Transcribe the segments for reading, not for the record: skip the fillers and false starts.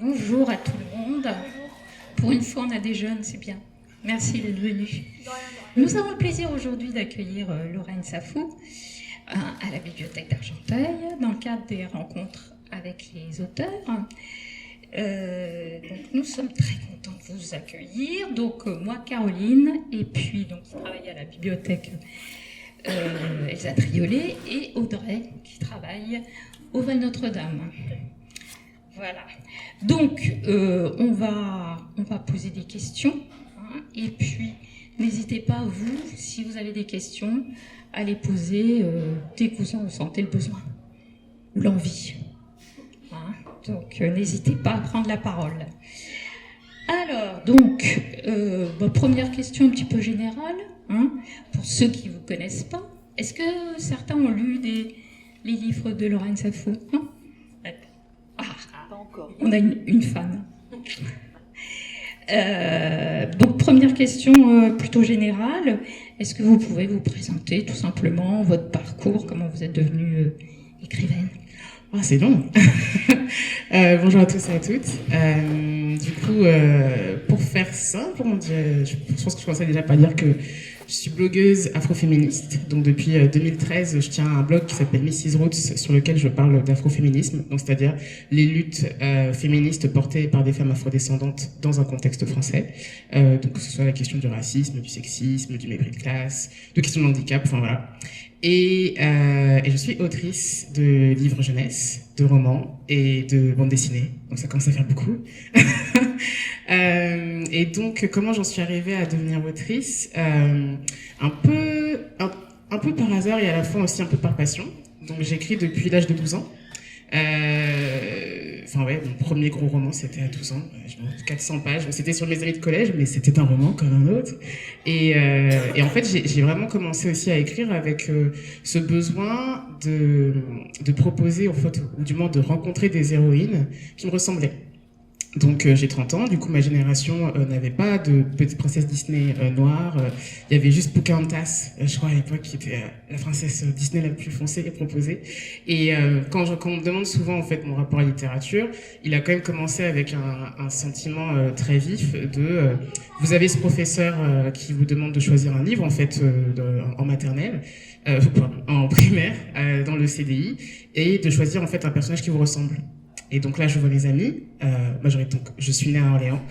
Bonjour à tout le monde. Pour une fois, on a des jeunes, c'est bien. Merci d'être venus. Nous avons le plaisir aujourd'hui d'accueillir Lorraine Safou à la Bibliothèque d'Argenteuil dans le cadre des rencontres avec les auteurs. Donc nous sommes très contents de vous accueillir. Donc moi, Caroline, et puis donc, qui travaille à la bibliothèque Elsa Triolet, et Audrey, qui travaille au Val Notre-Dame. Voilà. Donc, on va poser des questions. Et puis, n'hésitez pas, vous, si vous avez des questions, à les poser dès que vous en sentez le besoin ou l'envie. Donc, n'hésitez pas à prendre la parole. Alors, donc, première question un petit peu générale, pour ceux qui ne vous connaissent pas. Est-ce que certains ont lu les livres de Lorraine Safou? Non? Pas encore. On a une fan. Donc, première question plutôt générale. Est-ce que vous pouvez vous présenter tout simplement votre parcours, comment vous êtes devenue écrivaine? C'est long. Bonjour à tous et à toutes. Du coup, pour faire simple, je pense que je commençais déjà par dire que je suis blogueuse afroféministe. Donc depuis 2013, je tiens un blog qui s'appelle Mrs. Roots, sur lequel je parle d'afroféminisme, donc c'est-à-dire les luttes féministes portées par des femmes afrodescendantes dans un contexte français. Donc que ce soit la question du racisme, du sexisme, du mépris de classe, de questions de handicap, enfin voilà. Et je suis autrice de livres jeunesse, de romans et de bandes dessinées. Donc ça commence à faire beaucoup. Et donc, comment j'en suis arrivée à devenir autrice? Un peu par hasard et à la fois aussi un peu par passion. Donc j'écris depuis l'âge de 12 ans. Mon premier gros roman, c'était à 12 ans. 400 pages. C'était sur mes amis de collège, mais c'était un roman comme un autre. Et en fait, j'ai vraiment commencé aussi à écrire avec ce besoin de proposer, en fait, ou du moins de rencontrer des héroïnes qui me ressemblaient. Donc j'ai 30 ans, du coup ma génération n'avait pas de petite princesse Disney noire. Il y avait juste Pocahontas, je crois à l'époque, qui était la princesse Disney la plus foncée et proposée. Et quand on me demande souvent en fait mon rapport à la littérature, il a quand même commencé avec un sentiment très vif de vous avez ce professeur qui vous demande de choisir un livre en fait en maternelle, en primaire, dans le CDI, et de choisir en fait un personnage qui vous ressemble. Et donc là, je vois mes amis. Je suis née à Orléans.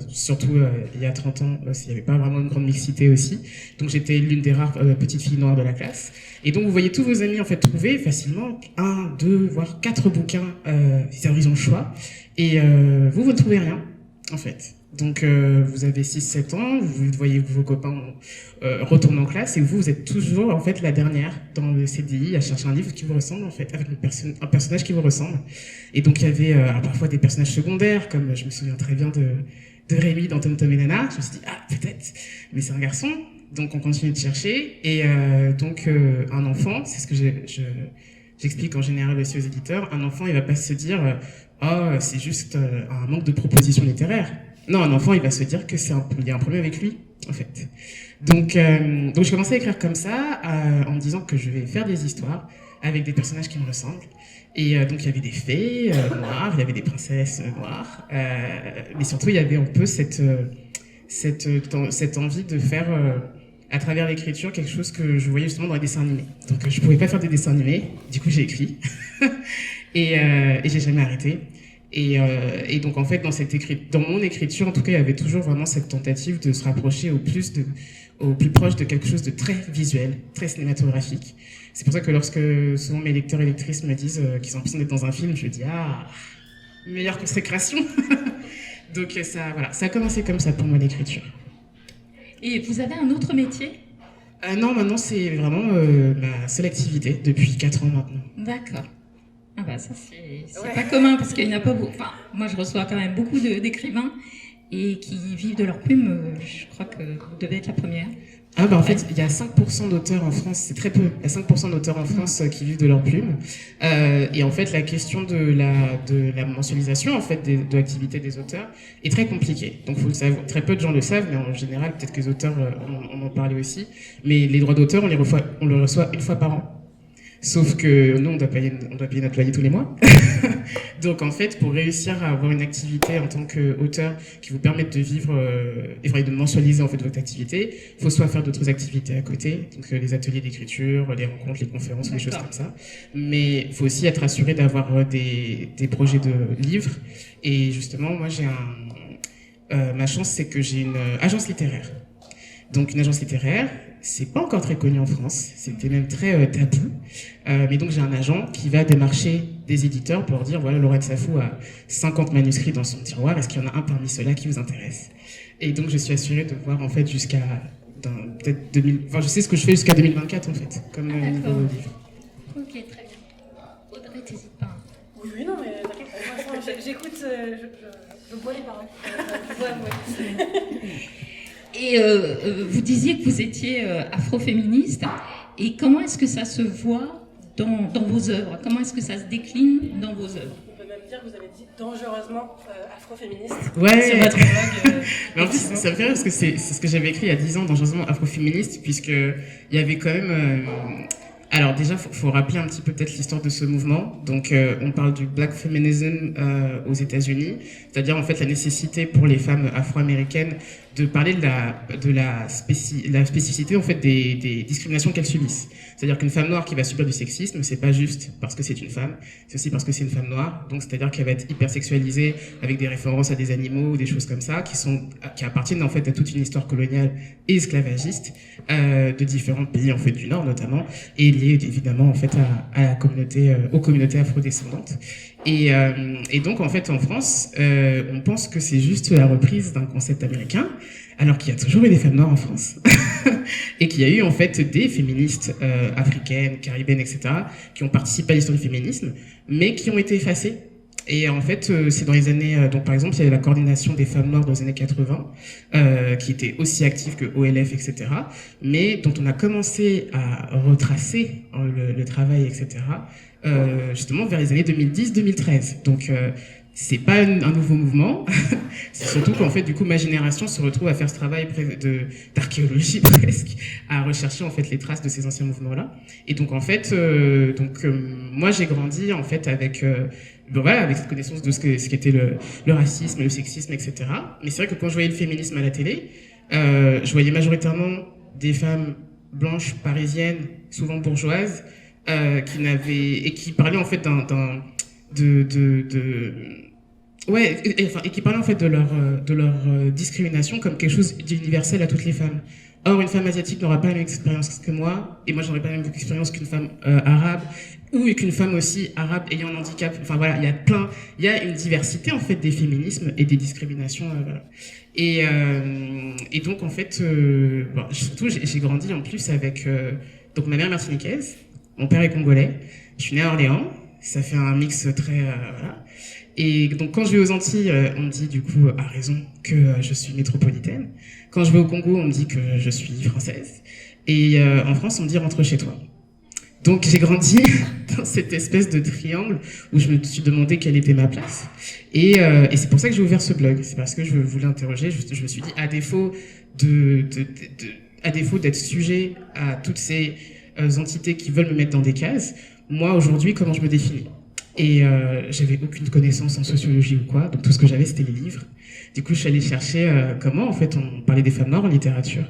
Surtout il y a 30 ans, il n'y avait pas vraiment une grande mixité aussi. Donc j'étais l'une des rares petites filles noires de la classe. Et donc vous voyez tous vos amis en fait trouver facilement 1, 2, voire 4 bouquins. Ils ont le choix. Et vous ne trouvez rien en fait. Donc vous avez 6-7 ans, vous voyez vos copains retourner en classe et vous êtes toujours en fait la dernière dans le CDI à chercher un livre qui vous ressemble en fait, avec un personnage qui vous ressemble. Et donc il y avait parfois des personnages secondaires, comme je me souviens très bien de Rémi dans Tom Tom et Nana. Je me suis dit peut-être, mais c'est un garçon. Donc on continue de chercher et un enfant, c'est ce que j'explique en général aussi aux éditeurs, un enfant il va pas se dire c'est juste un manque de propositions littéraires. Non, un enfant, il va se dire que il y a un problème avec lui, en fait. Donc je commençais à écrire comme ça, en me disant que je vais faire des histoires avec des personnages qui me ressemblent. Et donc il y avait des fées noires, il y avait des princesses noires, mais surtout il y avait un peu cette envie de faire à travers l'écriture quelque chose que je voyais justement dans les dessins animés. Donc je pouvais pas faire des dessins animés, du coup j'ai écrit et j'ai jamais arrêté. Et donc en fait dans mon écriture en tout cas il y avait toujours vraiment cette tentative de se rapprocher au plus proche de quelque chose de très visuel, très cinématographique. C'est pour ça que lorsque souvent mes lecteurs et lectrices me disent qu'ils ont l'impression d'être dans un film, je dis meilleure consécration. Donc ça a commencé comme ça pour moi l'écriture. Et vous avez un autre métier? Non, maintenant c'est vraiment ma seule activité depuis 4 ans maintenant. D'accord. Ça c'est pas commun parce qu'il n'y en a pas beaucoup. Enfin, moi je reçois quand même beaucoup d'écrivains et qui vivent de leur plume. Je crois que vous devez être la première. En fait, il y a 5% d'auteurs en France, c'est très peu. Il y a 5% d'auteurs en France qui vivent de leur plume. Et en fait, la question de la mensualisation en fait de l'activité des auteurs est très compliquée. Donc, faut le savoir. Très peu de gens le savent, mais en général, peut-être que les auteurs on en parlait aussi. Mais les droits d'auteur, on le reçoit une fois par an. Sauf que nous, on doit payer notre loyer tous les mois. Donc en fait, pour réussir à avoir une activité en tant qu'auteur qui vous permette de vivre et de mensualiser en fait votre activité, il faut soit faire d'autres activités à côté, donc les ateliers d'écriture, les rencontres, les conférences, les choses comme ça. Mais il faut aussi être assuré d'avoir des projets de livres. Et justement, moi j'ai ma chance, c'est que j'ai une agence littéraire. Donc une agence littéraire, c'est pas encore très connu en France, c'était même très tabou. Mais donc j'ai un agent qui va démarcher des éditeurs pour leur dire voilà, Laurette Safou a 50 manuscrits dans son tiroir, est-ce qu'il y en a un parmi ceux-là qui vous intéresse? Et donc je suis assurée de voir en fait jusqu'à peut-être 2000, enfin je sais ce que je fais jusqu'à 2024 en fait, comme nouveau livre. Ok, très bien. Audrey, t'hésites pas. Oui, non, mais t'inquiète, j'écoute, je bois les paroles. Et vous disiez que vous étiez afroféministe. Et comment est-ce que ça se voit dans vos œuvres? Comment est-ce que ça se décline dans vos œuvres? On peut même dire que vous avez dit dangereusement afroféministe. Ouais. Sur votre blog. Mais en plus, ça me fait rire parce que c'est ce que j'avais écrit il y a 10 ans, dangereusement afroféministe, puisqu'il y avait quand même... Alors déjà, faut rappeler un petit peu peut-être l'histoire de ce mouvement. Donc, on parle du Black Feminism aux États-Unis, c'est-à-dire en fait la nécessité pour les femmes afro-américaines de parler de la spécificité en fait des discriminations qu'elles subissent. C'est-à-dire qu'une femme noire qui va subir du sexisme, c'est pas juste parce que c'est une femme, c'est aussi parce que c'est une femme noire. Donc, c'est-à-dire qu'elle va être hypersexualisée avec des références à des animaux ou des choses comme ça qui appartiennent en fait à toute une histoire coloniale et esclavagiste de différents pays en fait du Nord notamment, et liées évidemment en fait à la communauté, aux communautés afrodescendantes. Et donc en fait en France, on pense que c'est juste la reprise d'un concept américain, alors qu'il y a toujours eu des femmes noires en France et qu'il y a eu en fait des féministes africaines, caribéennes, etc. qui ont participé à l'histoire du féminisme, mais qui ont été effacées. Et en fait, c'est dans les années... donc, par exemple, il y avait la coordination des femmes noires dans les années 80, qui était aussi active que OLF, etc., mais dont on a commencé à retracer le travail, etc., justement vers les années 2010-2013. Donc, c'est pas un nouveau mouvement, c'est surtout qu'en fait, du coup, ma génération se retrouve à faire ce travail d'archéologie presque, à rechercher en fait les traces de ces anciens mouvements-là. Et donc, en fait, moi, j'ai grandi en fait avec... voilà, avec cette connaissance de ce qu'était le racisme, le sexisme, etc. Mais c'est vrai que quand je voyais le féminisme à la télé, je voyais majoritairement des femmes blanches, parisiennes, souvent bourgeoises, qui parlaient en fait et qui parlaient en fait de leur discrimination comme quelque chose d'universel à toutes les femmes. Or, une femme asiatique n'aura pas la même expérience que moi, et moi j'aurais pas la même expérience qu'une femme arabe, ou qu'une femme aussi arabe ayant un handicap. Enfin voilà, il y a une diversité en fait des féminismes et des discriminations. Voilà. Et donc en fait, surtout j'ai grandi en plus avec donc ma mère martiniquaise, mon père est congolais, je suis née à Orléans, ça fait un mix très voilà. Et donc quand je vais aux Antilles, on me dit du coup à raison que je suis métropolitaine. Quand je vais au Congo, on me dit que je suis française. Et en France, on me dit rentre chez toi. Donc j'ai grandi dans cette espèce de triangle où je me suis demandé quelle était ma place. Et c'est pour ça que j'ai ouvert ce blog. C'est parce que je voulais interroger. Je me suis dit, à défaut d'être sujet à toutes ces entités qui veulent me mettre dans des cases, moi aujourd'hui, comment je me définis? Et j'avais aucune connaissance en sociologie ou quoi, donc tout ce que j'avais c'était les livres. Du coup je suis allée chercher comment en fait on parlait des femmes noires en littérature.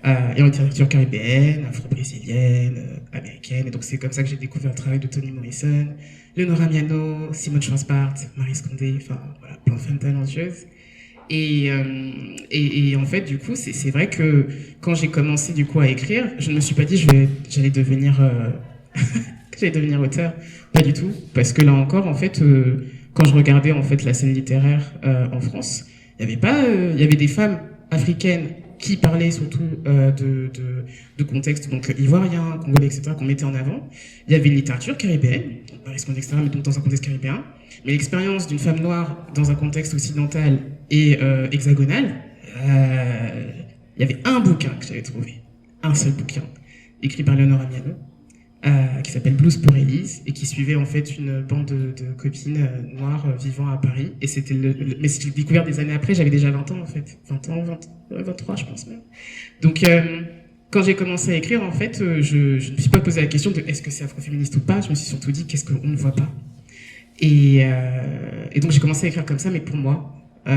Et en littérature caribéenne, afro-brésilienne, américaine. Et donc c'est comme ça que j'ai découvert le travail de Toni Morrison, Leonora Miano, Simone Schwarzbart, Marie Scondé, enfin voilà, plein de femmes talentueuses. Et en fait du coup c'est vrai que quand j'ai commencé du coup à écrire, je ne me suis pas dit j'allais devenir j'allais devenir auteur. Pas du tout, parce que là encore, en fait, quand je regardais en fait la scène littéraire en France, il y avait des femmes africaines qui parlaient surtout de contexte donc ivoirien, congolais, etc. qu'on mettait en avant. Il y avait une littérature caribéenne, donc Marie Scondé, etc., mais donc dans un contexte caribéen. Mais l'expérience d'une femme noire dans un contexte occidental et hexagonal, il y avait un bouquin que j'avais trouvé, un seul bouquin, écrit par Leonora Miano, qui s'appelle Blues pour Élise et qui suivait en fait une bande de copines noires vivant à Paris. Et c'était mais j'ai découvert des années après, j'avais déjà 20 ans en fait, 20 ans, 23 je pense même. Donc quand j'ai commencé à écrire en fait, je ne me suis pas posé la question de est-ce que c'est afroféministe ou pas, je me suis surtout dit qu'est-ce qu'on ne voit pas. Et donc j'ai commencé à écrire comme ça, mais pour moi.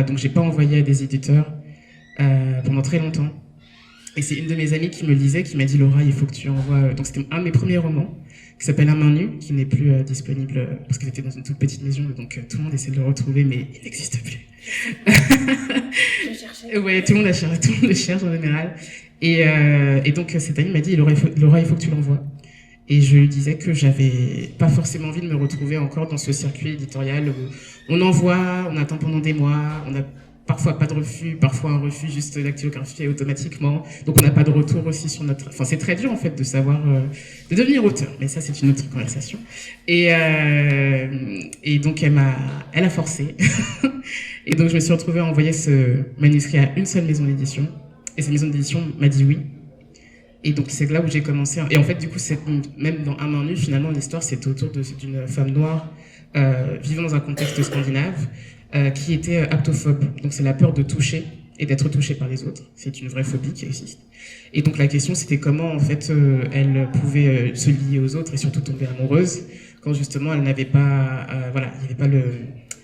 Donc j'ai pas envoyé à des éditeurs pendant très longtemps. Et c'est une de mes amies qui me le disait, qui m'a dit Laura, il faut que tu envoies. Donc c'était un de mes premiers romans, qui s'appelle À main nue, qui n'est plus disponible parce qu'il était dans une toute petite maison, donc tout le monde essaie de le retrouver, mais il n'existe plus. Je cherchais. Ouais, tout le monde le cherche en général. Et donc cette amie m'a dit Laura, il faut que tu l'envoies. Et je lui disais que j'avais pas forcément envie de me retrouver encore dans ce circuit éditorial où on envoie, on attend pendant des mois, on a parfois pas de refus, parfois un refus juste dactylographié automatiquement. Donc on n'a pas de retour aussi sur notre... Enfin c'est très dur en fait de savoir, de devenir auteur, mais ça c'est une autre conversation. Et donc elle a forcé. Et donc je me suis retrouvée à envoyer ce manuscrit à une seule maison d'édition. Et cette maison d'édition m'a dit oui. Et donc c'est là où j'ai commencé. Et en fait du coup même dans À main nue finalement l'histoire c'est autour d'une femme noire vivant dans un contexte scandinave. Qui était aptophobe. Donc c'est la peur de toucher et d'être touchée par les autres. C'est une vraie phobie qui existe. Et donc la question c'était comment en fait elle pouvait se lier aux autres et surtout tomber amoureuse quand justement elle n'avait pas, voilà, il n'y avait pas le...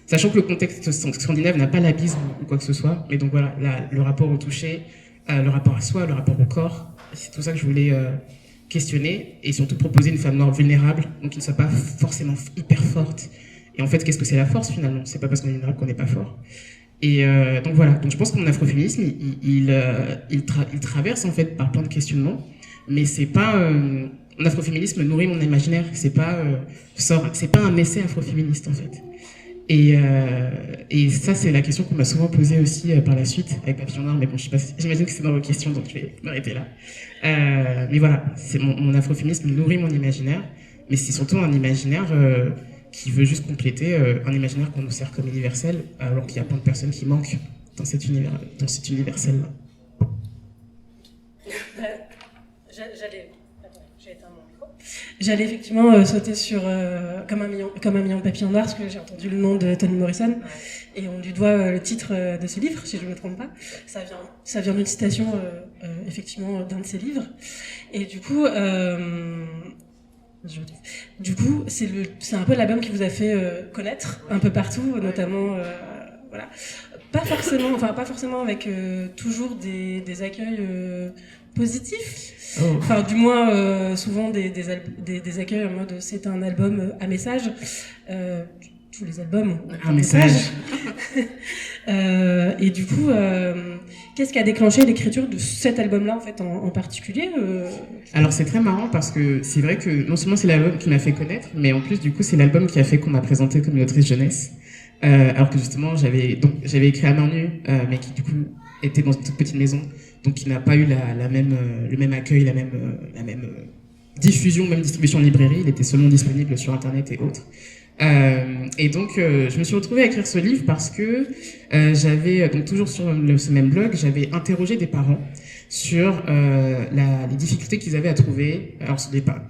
Sachant que le contexte scandinave n'a pas la bise ou quoi que ce soit, mais donc voilà, le rapport au toucher, le rapport à soi, le rapport au corps, c'est tout ça que je voulais questionner et surtout proposer une femme noire vulnérable, donc qui ne soit pas forcément hyper forte. Et en fait, qu'est-ce que c'est la force finalement? C'est pas parce qu'on est vulnérable qu'on n'est pas fort. Et donc voilà. Donc je pense que mon afroféminisme, il traverse en fait par plein de questionnements, mais c'est pas mon afroféminisme nourrit mon imaginaire. C'est pas un essai afroféministe en fait. Et ça c'est la question qu'on m'a souvent posée aussi par la suite avec Papillon Noir. Mais bon, j'imagine que c'est dans vos questions, donc je vais m'arrêter là. Mais voilà, c'est mon afroféminisme nourrit mon imaginaire, mais c'est surtout un imaginaire qui veut juste compléter un imaginaire qu'on nous sert comme universel, alors qu'il y a plein de personnes qui manquent dans cet universel-là. J'ai éteint mon micro. J'allais effectivement sauter sur comme un million de papillons noirs, parce que j'ai entendu le nom de Toni Morrison, et on lui doit le titre de ce livre, si je ne me trompe pas. Ça vient d'une citation, effectivement, d'un de ses livres. Et du coup... c'est un peu l'album qui vous a fait connaître un peu partout, notamment voilà, pas forcément avec toujours des accueils positifs. Oh. Enfin, du moins souvent des accueils en mode c'est un album à message. Tous les albums ont un message. Et du coup, qu'est-ce qui a déclenché l'écriture de cet album-là, en fait, en particulier Alors, c'est très marrant parce que c'est vrai que non seulement c'est l'album qui m'a fait connaître, mais en plus, du coup, c'est l'album qui a fait qu'on m'a présenté comme une autrice jeunesse. Alors que justement, j'avais écrit À main nue, mais qui, du coup, était dans une toute petite maison, donc qui n'a pas eu le même accueil, la même diffusion, même distribution en librairie. Il était seulement disponible sur Internet et autres. Et donc je me suis retrouvée à écrire ce livre parce que j'avais, donc toujours sur ce même blog, j'avais interrogé des parents sur les difficultés qu'ils avaient à trouver. Alors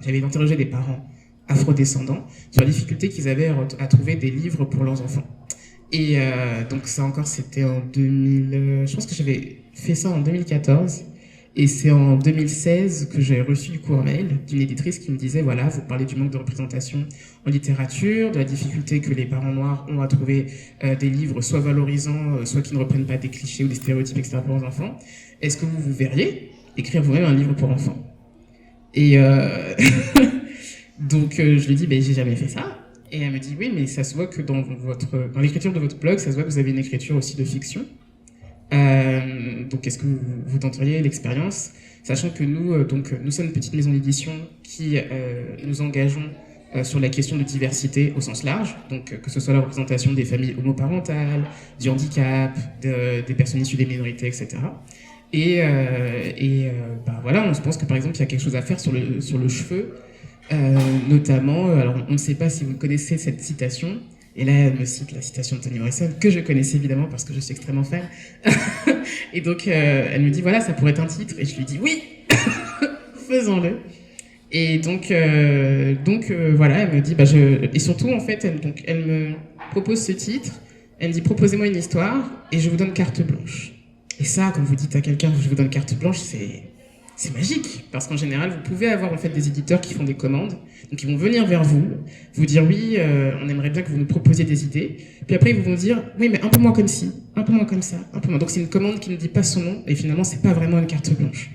j'avais interrogé des parents afrodescendants sur la difficulté qu'ils avaient à trouver des livres pour leurs enfants. Et donc ça encore c'était en 2000, je pense que j'avais fait ça en 2014. Et c'est en 2016 que j'ai reçu du coup un mail d'une éditrice qui me disait voilà, vous parlez du manque de représentation en littérature, de la difficulté que les parents noirs ont à trouver des livres soit valorisants, soit qui ne reprennent pas des clichés ou des stéréotypes, etc. pour leurs enfants. Est-ce que vous verriez écrire vous-même un livre pour enfants? Et donc je lui dis j'ai jamais fait ça. Et elle me dit oui, mais ça se voit que dans l'écriture de votre blog, ça se voit que vous avez une écriture aussi de fiction. Donc est-ce que vous tenteriez l'expérience, sachant que nous sommes une petite maison d'édition qui nous engageons sur la question de diversité au sens large, donc que ce soit la représentation des familles homoparentales, du handicap, des personnes issues des minorités, etc. Et voilà, on se pense que par exemple il y a quelque chose à faire sur le cheveu, notamment, alors on ne sait pas si vous connaissez cette citation. Et là, elle me cite la citation de Toni Morrison, que je connaissais évidemment parce que je suis extrêmement fan. Et donc, elle me dit, voilà, ça pourrait être un titre. Et je lui dis, oui, faisons-le. Et donc voilà, elle me dit, et surtout, en fait, elle me propose ce titre. Elle me dit, proposez-moi une histoire et je vous donne carte blanche. Et ça, quand vous dites à quelqu'un, je vous donne carte blanche, c'est magique, parce qu'en général, vous pouvez avoir en fait des éditeurs qui font des commandes, donc ils vont venir vers vous, vous dire oui, on aimerait bien que vous nous proposiez des idées, puis après ils vont vous dire oui, mais un peu moins comme ci, un peu moins comme ça, un peu moins. Donc c'est une commande qui ne dit pas son nom, et finalement c'est pas vraiment une carte blanche.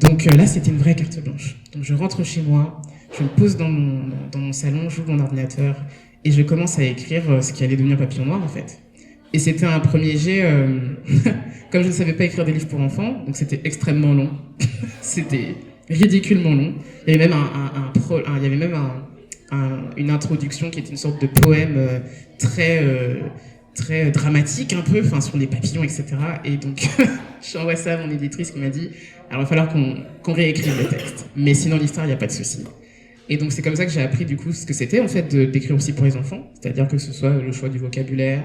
Donc là, c'était une vraie carte blanche. Donc je rentre chez moi, je me pose dans mon salon, j'ouvre mon ordinateur, et je commence à écrire ce qui allait devenir Papillon Noir en fait. Et c'était un premier jet, comme je ne savais pas écrire des livres pour enfants, donc c'était extrêmement long. C'était ridiculement long. Il y avait même une introduction qui était une sorte de poème très dramatique un peu, enfin sur les papillons, etc. Et donc j'envoie ça à mon éditrice qui m'a dit alors il va falloir qu'on réécrive le texte, mais sinon l'histoire il n'y a pas de souci. Et donc c'est comme ça que j'ai appris du coup ce que c'était en fait d'écrire aussi pour les enfants, c'est-à-dire que ce soit le choix du vocabulaire,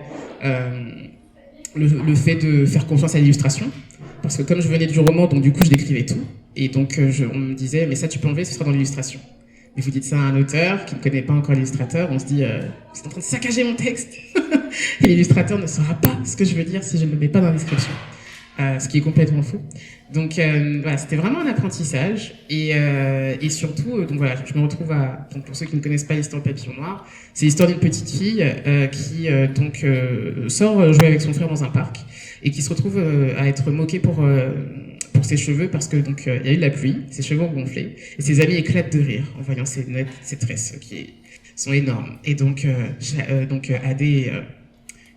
le fait de faire confiance à l'illustration, parce que comme je venais du roman, donc du coup je décrivais tout, et donc on me disait mais ça tu peux enlever, ce sera dans l'illustration. Mais vous dites ça à un auteur qui ne connaît pas encore l'illustrateur, on se dit c'est en train de saccager mon texte et l'illustrateur ne saura pas ce que je veux dire si je ne le mets pas dans la description. Ce qui est complètement fou. Donc voilà, c'était vraiment un apprentissage et surtout, donc voilà, je me retrouve donc pour ceux qui ne connaissent pas l'histoire de Papillon Noir, c'est l'histoire d'une petite fille qui sort jouer avec son frère dans un parc et qui se retrouve à être moquée pour ses cheveux parce que donc il y a eu de la pluie, ses cheveux ont gonflé et ses amis éclatent de rire en voyant ses tresses qui sont énormes. Et donc Adé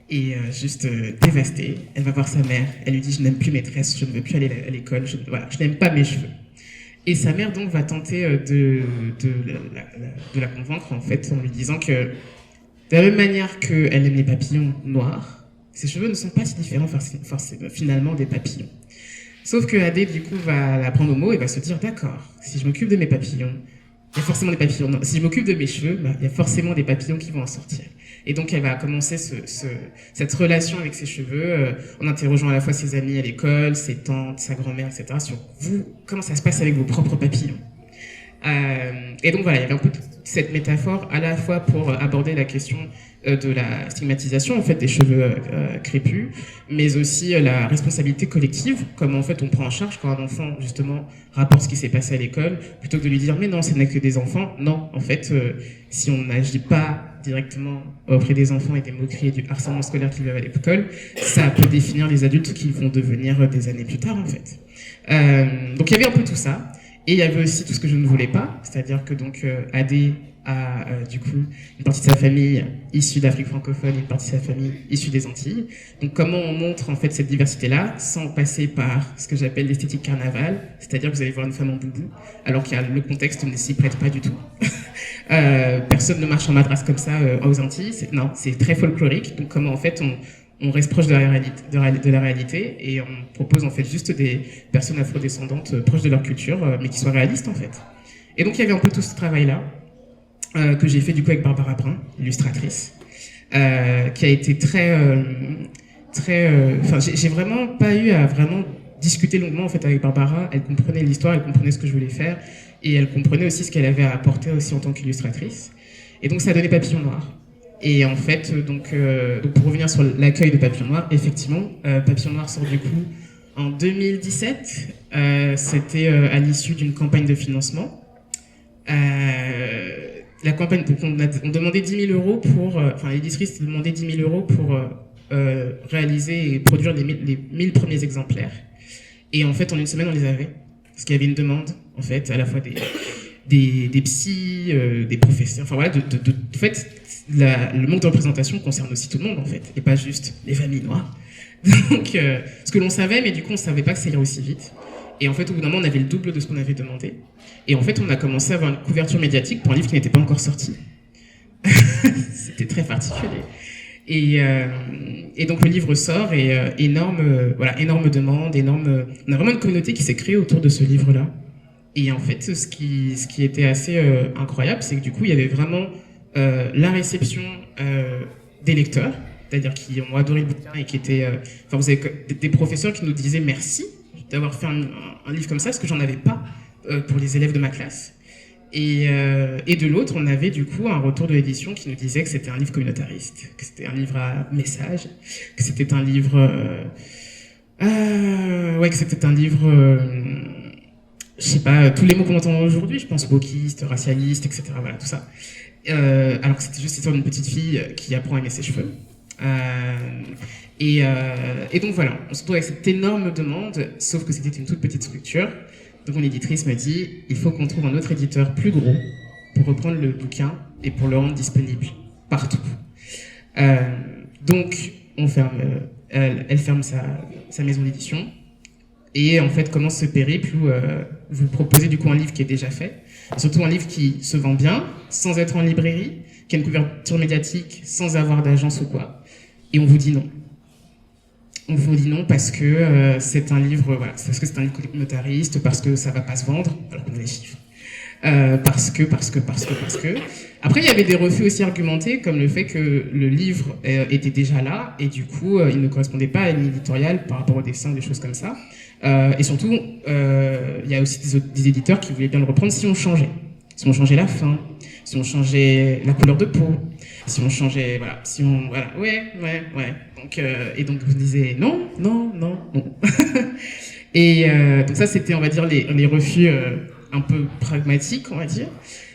est juste dévastée. Elle va voir sa mère, elle lui dit je n'aime plus mes tresses, je ne veux plus aller à l'école, je n'aime pas mes cheveux. Et sa mère donc va tenter de la convaincre en fait en lui disant que de la même manière qu'elle aime les papillons noirs, ses cheveux ne sont pas si différents finalement des papillons. Sauf que Adé du coup va la prendre au mot et va se dire d'accord, si je m'occupe de mes papillons, il y a forcément des papillons. Non, si je m'occupe de mes cheveux, il y a forcément des papillons qui vont en sortir. Et donc elle va commencer cette relation avec ses cheveux en interrogeant à la fois ses amis à l'école, ses tantes, sa grand-mère, etc. sur comment ça se passe avec vos propres papillons. Et donc voilà, il y avait un peu toute cette métaphore à la fois pour aborder la question de la stigmatisation en fait des cheveux crépus, mais aussi la responsabilité collective, comment en fait on prend en charge quand un enfant justement rapporte ce qui s'est passé à l'école, plutôt que de lui dire mais non, ce n'est que des enfants. Non, en fait, si on n'agit pas directement auprès des enfants et des moqueries et du harcèlement scolaire qu'ils vivent à l'école, ça peut définir les adultes qui vont devenir des années plus tard en fait. Donc il y avait un peu tout ça. Et il y avait aussi tout ce que je ne voulais pas, c'est-à-dire que donc Adé a du coup une partie de sa famille issue d'Afrique francophone et une partie de sa famille issue des Antilles. Donc comment on montre en fait cette diversité-là sans passer par ce que j'appelle l'esthétique carnaval, c'est-à-dire que vous allez voir une femme en boubou, alors que le contexte ne s'y prête pas du tout. Personne ne marche en madras comme ça aux Antilles, c'est très folklorique. Donc comment en fait on reste proche de la réalité et on propose en fait juste des personnes afrodescendantes proches de leur culture, mais qui soient réalistes en fait. Et donc il y avait un peu tout ce travail-là que j'ai fait du coup avec Barbara Brun, illustratrice, qui a été j'ai vraiment pas eu à vraiment discuter longuement en fait avec Barbara. Elle comprenait l'histoire, elle comprenait ce que je voulais faire et elle comprenait aussi ce qu'elle avait à apporter aussi en tant qu'illustratrice. Et donc ça a donné Papillon Noir. Et en fait, donc pour revenir sur l'accueil de Papillon Noir, effectivement, Papillon Noir sort du coup en 2017. C'était à l'issue d'une campagne de financement. La campagne, donc on demandait 10 000 euros pour, l'éditrice demandait 10 000 euros pour réaliser et produire les 1000 premiers exemplaires. Et en fait, en une semaine, on les avait. Parce qu'il y avait une demande, en fait, à la fois des psys, des professeurs, enfin voilà, en fait, le manque de représentation concerne aussi tout le monde, en fait, et pas juste les familles noires. Donc, ce que l'on savait, mais du coup, on savait pas que ça irait aussi vite. Et en fait, au bout d'un moment, on avait le double de ce qu'on avait demandé. Et en fait, on a commencé à avoir une couverture médiatique pour un livre qui n'était pas encore sorti. C'était très particulier. Et donc, le livre sort et énorme demande, on a vraiment une communauté qui s'est créée autour de ce livre-là. Et en fait, ce qui était assez incroyable, c'est que du coup, il y avait vraiment la réception des lecteurs, c'est-à-dire qui ont adoré le bouquin et qui étaient... vous avez des professeurs qui nous disaient merci d'avoir fait un livre comme ça, parce que j'en avais pas pour les élèves de ma classe. Et de l'autre, on avait du coup un retour de l'édition qui nous disait que c'était un livre communautariste, que c'était un livre à message, que c'était un livre... que c'était un livre... je sais pas, tous les mots qu'on entend aujourd'hui, je pense wokiste, racialiste, etc. Voilà, tout ça. Alors que c'était juste l'histoire d'une petite fille qui apprend à aimer ses cheveux. Et donc voilà, on se retrouve avec cette énorme demande, sauf que c'était une toute petite structure. Donc mon éditrice me dit, il faut qu'on trouve un autre éditeur plus gros pour reprendre le bouquin et pour le rendre disponible partout. Donc on ferme, elle ferme sa maison d'édition. Et en fait, commence ce périple où vous proposez du coup un livre qui est déjà fait, et surtout un livre qui se vend bien, sans être en librairie, qui a une couverture médiatique, sans avoir d'agence ou quoi. Et on vous dit non. On vous dit non parce que c'est un livre, voilà, parce que c'est un livre communautariste, parce que ça va pas se vendre, alors qu'on a les chiffres. Parce que. Après, il y avait des refus aussi argumentés, comme le fait que le livre était déjà là, et du coup, il ne correspondait pas à une éditoriale par rapport au dessin, des choses comme ça. Et surtout, il y a aussi des éditeurs qui voulaient bien le reprendre si on changeait. Si on changeait la fin, si on changeait la couleur de peau, si on changeait, voilà, si on, voilà, ouais. Donc, et donc, vous disiez non. Et donc ça, c'était, on va dire, les refus un peu pragmatiques, on va dire.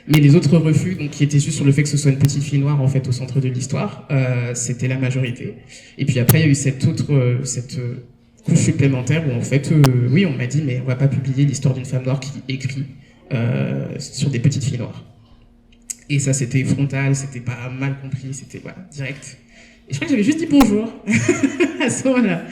Mais les autres refus, donc, qui étaient juste sur le fait que ce soit une petite fille noire, en fait, au centre de l'histoire, c'était la majorité. Et puis après, il y a eu cette couche supplémentaire où, en fait, oui, on m'a dit, mais on va pas publier l'histoire d'une femme noire qui écrit sur des petites filles noires. Et ça, c'était frontal, c'était pas mal compris, c'était, voilà, direct. Et je crois que j'avais juste dit bonjour à ce moment-là.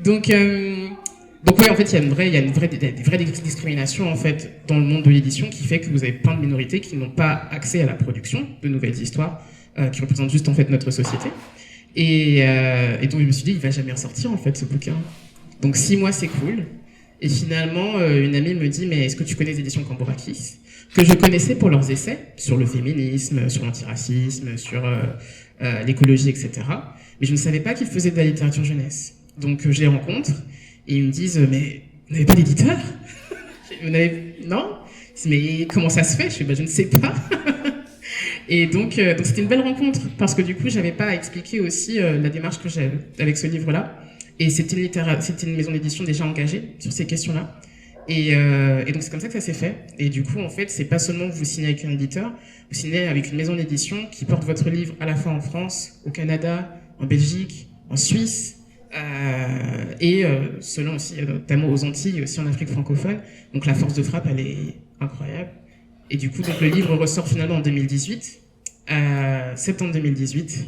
Donc ouais, en fait, il y a des vraies discriminations, en fait, dans le monde de l'édition qui fait que vous avez plein de minorités qui n'ont pas accès à la production de nouvelles histoires, qui représentent juste, en fait, notre société. Et donc, je me suis dit, il va jamais ressortir, en fait, ce bouquin. Donc, 6 mois, c'est cool. Et finalement, une amie me dit, mais est-ce que tu connais les éditions Cambourakis, que je connaissais pour leurs essais sur le féminisme, sur l'antiracisme, sur l'écologie, etc. Mais je ne savais pas qu'ils faisaient de la littérature jeunesse. Donc, je les rencontre. Et ils me disent, mais vous n'avez pas d'éditeur? Non? Mais comment ça se fait? Je ne sais pas. Et donc c'était une belle rencontre, parce que du coup, j'avais pas à expliquer aussi la démarche que j'avais avec ce livre-là. Et c'était une maison d'édition déjà engagée sur ces questions-là. Et donc c'est comme ça que ça s'est fait. Et du coup, en fait, c'est pas seulement que vous signez avec un éditeur, vous signez avec une maison d'édition qui porte votre livre à la fois en France, au Canada, en Belgique, en Suisse, et selon aussi, notamment aux Antilles, aussi en Afrique francophone. Donc la force de frappe, elle est incroyable. Et du coup, donc, le livre ressort finalement en 2018, septembre 2018.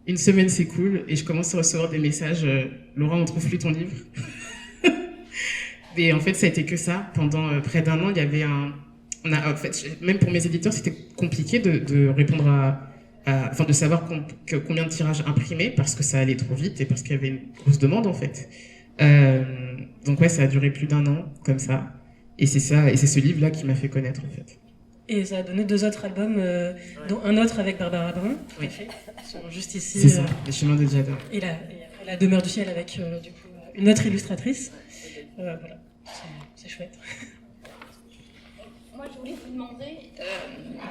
Une semaine s'écoule et je commence à recevoir des messages, Laura, on trouve plus ton livre. Et en fait, ça a été que ça. Pendant près d'un an, il y avait en fait, même pour mes éditeurs, c'était compliqué de répondre enfin, de savoir combien de tirages imprimés, parce que ça allait trop vite et parce qu'il y avait une grosse demande, en fait. Donc ouais, ça a duré plus d'un an, comme ça. Et c'est ce livre-là qui m'a fait connaître, en fait. Et ça a donné 2 autres albums, dont un autre avec Barbara Brun, oui. Qui sont juste ici. C'est ça, Les Chemins de Jada. Et la Demeure du Ciel avec, du coup, une autre illustratrice. Voilà, c'est chouette. Moi, je voulais vous demander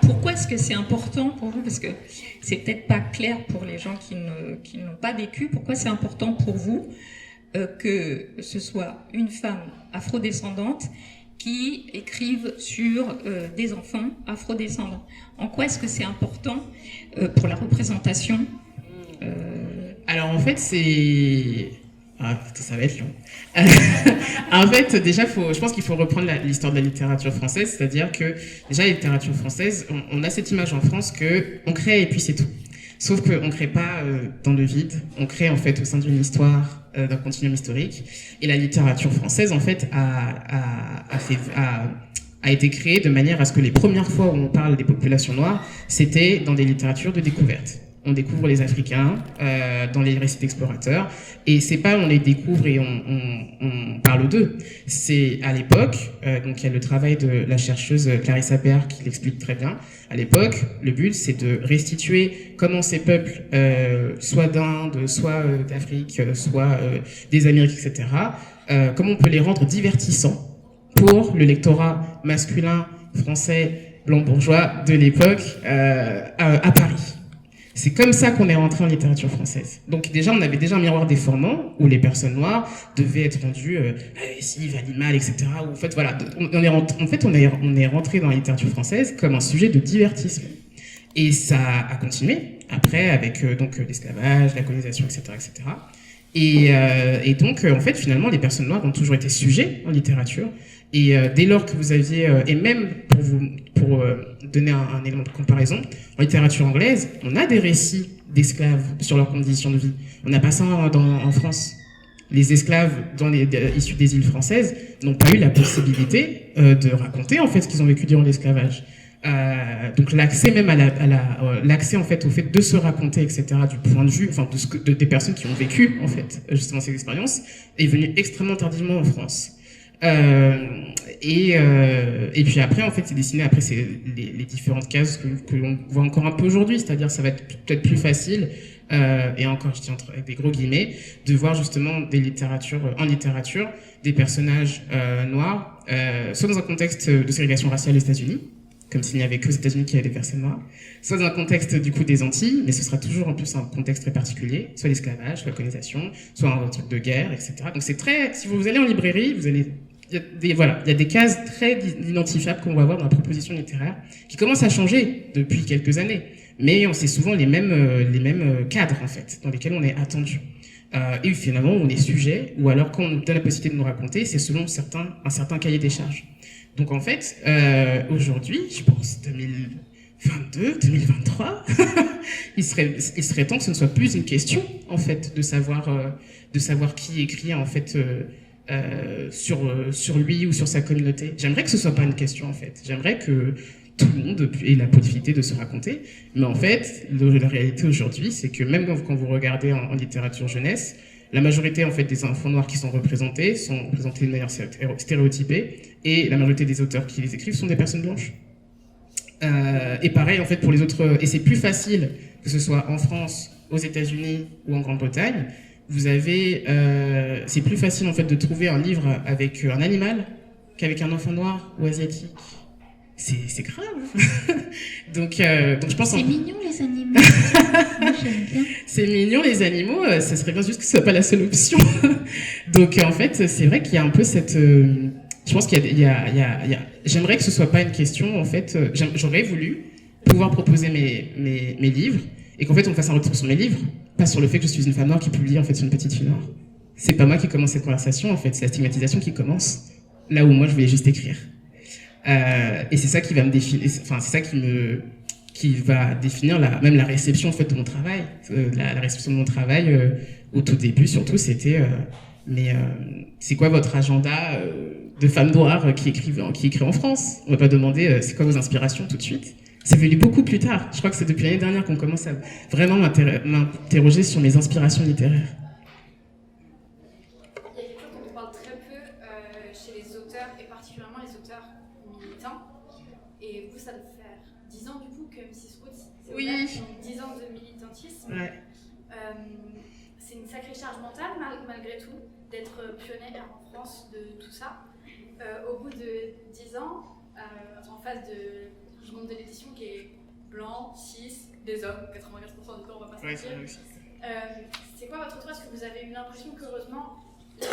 pourquoi est-ce que c'est important pour vous, parce que c'est peut-être pas clair pour les gens qui n'ont pas vécu, pourquoi c'est important pour vous que ce soit une femme afrodescendante qui écrive sur des enfants afrodescendants. En quoi est-ce que c'est important pour la représentation Alors en fait, c'est... Ah, ça va être long. En fait, déjà, je pense qu'il faut reprendre l'histoire de la littérature française, c'est-à-dire que, déjà, la littérature française, on a cette image en France qu'on crée et puis c'est tout. Sauf qu'on ne crée pas dans le vide, on crée en fait au sein d'une histoire, d'un continuum historique. Et la littérature française, en fait, a été créée de manière à ce que les premières fois où on parle des populations noires, c'était dans des littératures de découverte. On découvre les Africains dans les récits d'explorateurs, et c'est pas on les découvre et on parle d'eux. C'est à l'époque, donc il y a le travail de la chercheuse Clarissa Baird qui l'explique très bien. À l'époque, le but c'est de restituer comment ces peuples, soit d'Inde, soit d'Afrique, soit des Amériques, etc., comment on peut les rendre divertissants pour le lectorat masculin, français, blanc bourgeois de l'époque à Paris. C'est comme ça qu'on est rentré en littérature française. Donc déjà, on avait déjà un miroir déformant où les personnes noires devaient être rendues agressives, animales, etc. Où, en fait, voilà, on est rentré dans la littérature française comme un sujet de divertissement. Et ça a continué après avec donc l'esclavage, la colonisation, etc., etc. Et donc, en fait, finalement, les personnes noires ont toujours été sujets en littérature. Et dès lors que vous aviez, et même pour donner un élément de comparaison, en littérature anglaise, on a des récits d'esclaves sur leurs conditions de vie. On n'a pas ça en France. Les esclaves issus des îles françaises n'ont pas eu la possibilité de raconter en fait ce qu'ils ont vécu durant l'esclavage. Donc l'accès même l'accès en fait au fait de se raconter, etc., du point de vue, enfin des personnes qui ont vécu en fait justement ces expériences, est venu extrêmement tardivement en France. Et puis après en fait c'est dessiné, après c'est les différentes cases que l'on voit encore un peu aujourd'hui, c'est-à-dire ça va être peut-être plus facile et encore je dis avec des gros guillemets, de voir justement en littérature des personnages noirs soit dans un contexte de ségrégation raciale aux États-Unis, comme s'il n'y avait que aux États-Unis qui avaient des personnes noires, soit dans un contexte du coup des Antilles, mais ce sera toujours en plus un contexte très particulier, soit l'esclavage, soit la colonisation, soit un truc de guerre, etc. Donc c'est très, si vous allez en librairie, il y a des cases très identifiables qu'on va voir dans la proposition littéraire, qui commencent à changer depuis quelques années, mais c'est souvent les mêmes cadres en fait, dans lesquels on est attendu. Et finalement on est sujet, ou alors quand on nous donne la possibilité de nous raconter, c'est selon un certain cahier des charges. Donc en fait, aujourd'hui, je pense 2022, 2023, il serait temps que ce ne soit plus une question en fait de savoir qui écrit en fait sur lui ou sur sa communauté. J'aimerais que ce soit pas une question en fait. J'aimerais que tout le monde ait la possibilité de se raconter. Mais en fait, la réalité aujourd'hui, c'est que même quand vous regardez en littérature jeunesse, la majorité en fait des enfants noirs qui sont représentés de manière stéréotypée, et la majorité des auteurs qui les écrivent sont des personnes blanches. Et pareil en fait pour les autres, et c'est plus facile que ce soit en France, aux États-Unis ou en Grande-Bretagne. C'est plus facile en fait de trouver un livre avec un animal qu'avec un enfant noir ou asiatique. C'est grave. donc je pense. C'est mignon les animaux. Moi j'aime bien. C'est mignon les animaux. Ça serait bien juste que ce soit pas la seule option. Donc en fait, c'est vrai qu'il y a un peu cette. Je pense qu'il y a. J'aimerais que ce soit pas une question en fait. J'aurais voulu pouvoir proposer mes livres et qu'en fait on fasse un retour sur mes livres, pas sur le fait que je suis une femme noire qui publie en fait sur une petite fille noire. C'est pas moi qui commence cette conversation en fait. C'est la stigmatisation qui commence là où moi je voulais juste écrire. Et c'est ça qui va me définir, enfin c'est ça qui va définir même la réception en fait de mon travail. La réception de mon travail au tout début surtout c'était c'est quoi votre agenda de femme noire qui écrit en France? On va pas demander c'est quoi vos inspirations tout de suite. C'est venu beaucoup plus tard. Je crois que c'est depuis l'année dernière qu'on commence à vraiment m'interroger sur mes inspirations littéraires. Et vous, ça doit faire 10 ans du coup que Mrs. Roots, c'est oui. ouvert, donc 10 ans de militantisme. Ouais. C'est une sacrée charge mentale malgré tout d'être pionnière en France de tout ça. Au bout de 10 ans, en face du monde de l'édition qui est blanc, cis, des hommes, 95% du temps on va pas se mentir. C'est quoi votre retour? Est-ce que vous avez eu l'impression qu'heureusement la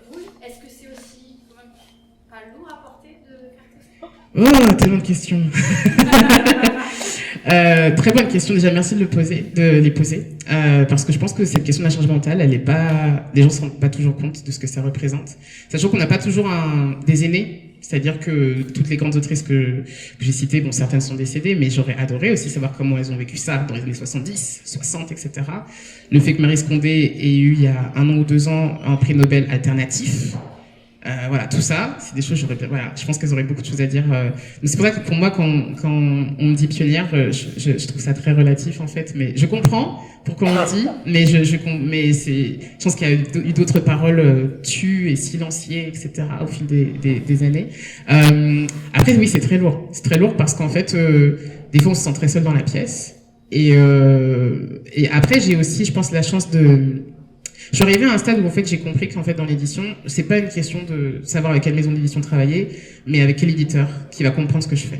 boule, est-ce que c'est aussi quand même pas lourd à porter de faire tout ça? Oh, tellement de questions. Très bonne question. Déjà, merci de les poser. Parce que je pense que cette question de la charge mentale, les gens ne se rendent pas toujours compte de ce que ça représente. Sachant qu'on n'a pas toujours des aînés. C'est-à-dire que toutes les grandes autrices que j'ai citées, bon, certaines sont décédées, mais j'aurais adoré aussi savoir comment elles ont vécu ça dans les années 70, 60, etc. Le fait que Marie Scondé ait eu, il y a 1 an ou 2 ans, un prix Nobel alternatif, voilà, tout ça, c'est des choses, je pense qu'elles auraient beaucoup de choses à dire. C'est pour ça que pour moi, quand on me dit pionnière, je trouve ça très relatif en fait. Mais je comprends pourquoi on le dit, mais je pense qu'il y a eu d'autres paroles tues et silenciées, etc. au fil des années. Après, oui, c'est très lourd. C'est très lourd parce qu'en fait, des fois, on se sent très seul dans la pièce. Et après, j'ai aussi, je pense, la chance de... Je suis arrivé à un stade où en fait j'ai compris qu'en fait dans l'édition, c'est pas une question de savoir avec quelle maison d'édition travailler, mais avec quel éditeur qui va comprendre ce que je fais.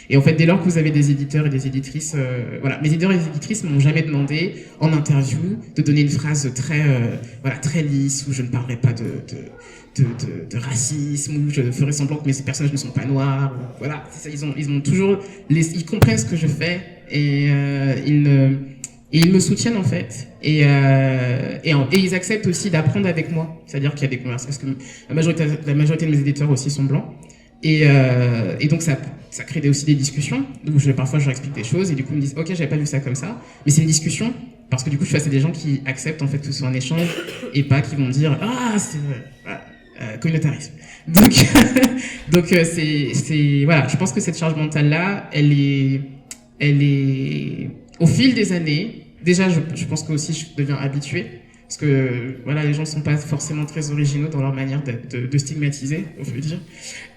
Et en fait, dès lors que vous avez des éditeurs et des éditrices, voilà, mes éditeurs et les éditrices m'ont jamais demandé en interview de donner une phrase très, voilà, très lisse où je ne parlerai pas de racisme, où je ferai semblant que mes personnages ne sont pas noirs. Voilà, c'est ça, ils ont toujours, ils comprennent ce que je fais et ils me soutiennent en fait. Et ils acceptent aussi d'apprendre avec moi. C'est-à-dire qu'il y a des conversations, parce que la majorité de mes éditeurs aussi sont blancs. Et donc ça crée aussi des discussions où parfois je leur explique des choses et du coup ils me disent ok, j'avais pas vu ça comme ça, mais c'est une discussion parce que du coup je suis face à des gens qui acceptent en fait que ce soit un échange et pas qui vont dire ah c'est communautarisme. Donc c'est voilà, je pense que cette charge mentale là elle est au fil des années. Déjà je pense que aussi je deviens habituée. Parce que voilà, les gens ne sont pas forcément très originaux dans leur manière de stigmatiser, on peut dire.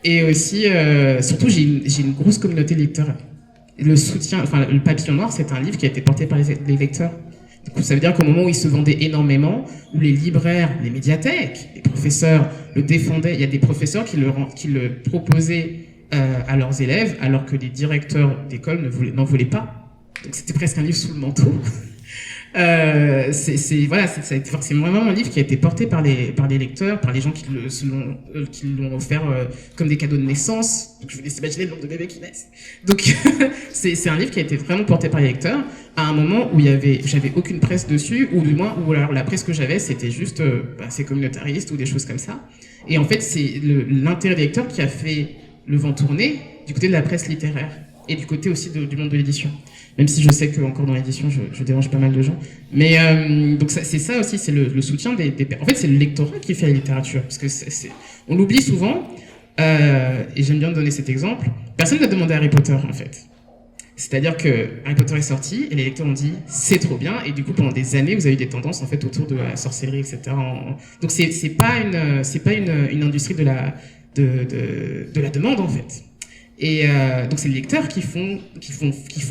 Et aussi, surtout, j'ai une grosse communauté de lecteurs. Le soutien, enfin, le Papillon Noir, c'est un livre qui a été porté par les lecteurs. Du coup, ça veut dire qu'au moment où il se vendait énormément, où les libraires, les médiathèques, les professeurs le défendaient, il y a des professeurs qui le proposaient à leurs élèves, alors que les directeurs d'école n'en voulaient pas. Donc c'était presque un livre sous le manteau. C'est vraiment un livre qui a été porté par les lecteurs, par les gens qui l'ont offert comme des cadeaux de naissance. Donc je vous laisse imaginer le nombre de bébés qui naissent. Donc c'est un livre qui a été vraiment porté par les lecteurs à un moment où j'avais aucune presse dessus, ou du moins où alors la presse que j'avais c'était juste c'est communautariste ou des choses comme ça. Et en fait c'est l'intérêt des lecteurs qui a fait le vent tourner du côté de la presse littéraire et du côté aussi du monde de l'édition. Même si je sais que encore dans l'édition, je dérange pas mal de gens. Mais donc c'est ça aussi, c'est le soutien des. En fait, c'est le lectorat qui fait la littérature, parce que on l'oublie souvent. Et j'aime bien donner cet exemple. Personne n'a demandé à Harry Potter en fait. C'est-à-dire que Harry Potter est sorti et les lecteurs ont dit c'est trop bien. Et du coup, pendant des années, vous avez eu des tendances en fait autour de la sorcellerie, etc. Donc c'est pas une industrie de la demande en fait. Et donc c'est les lecteurs qui font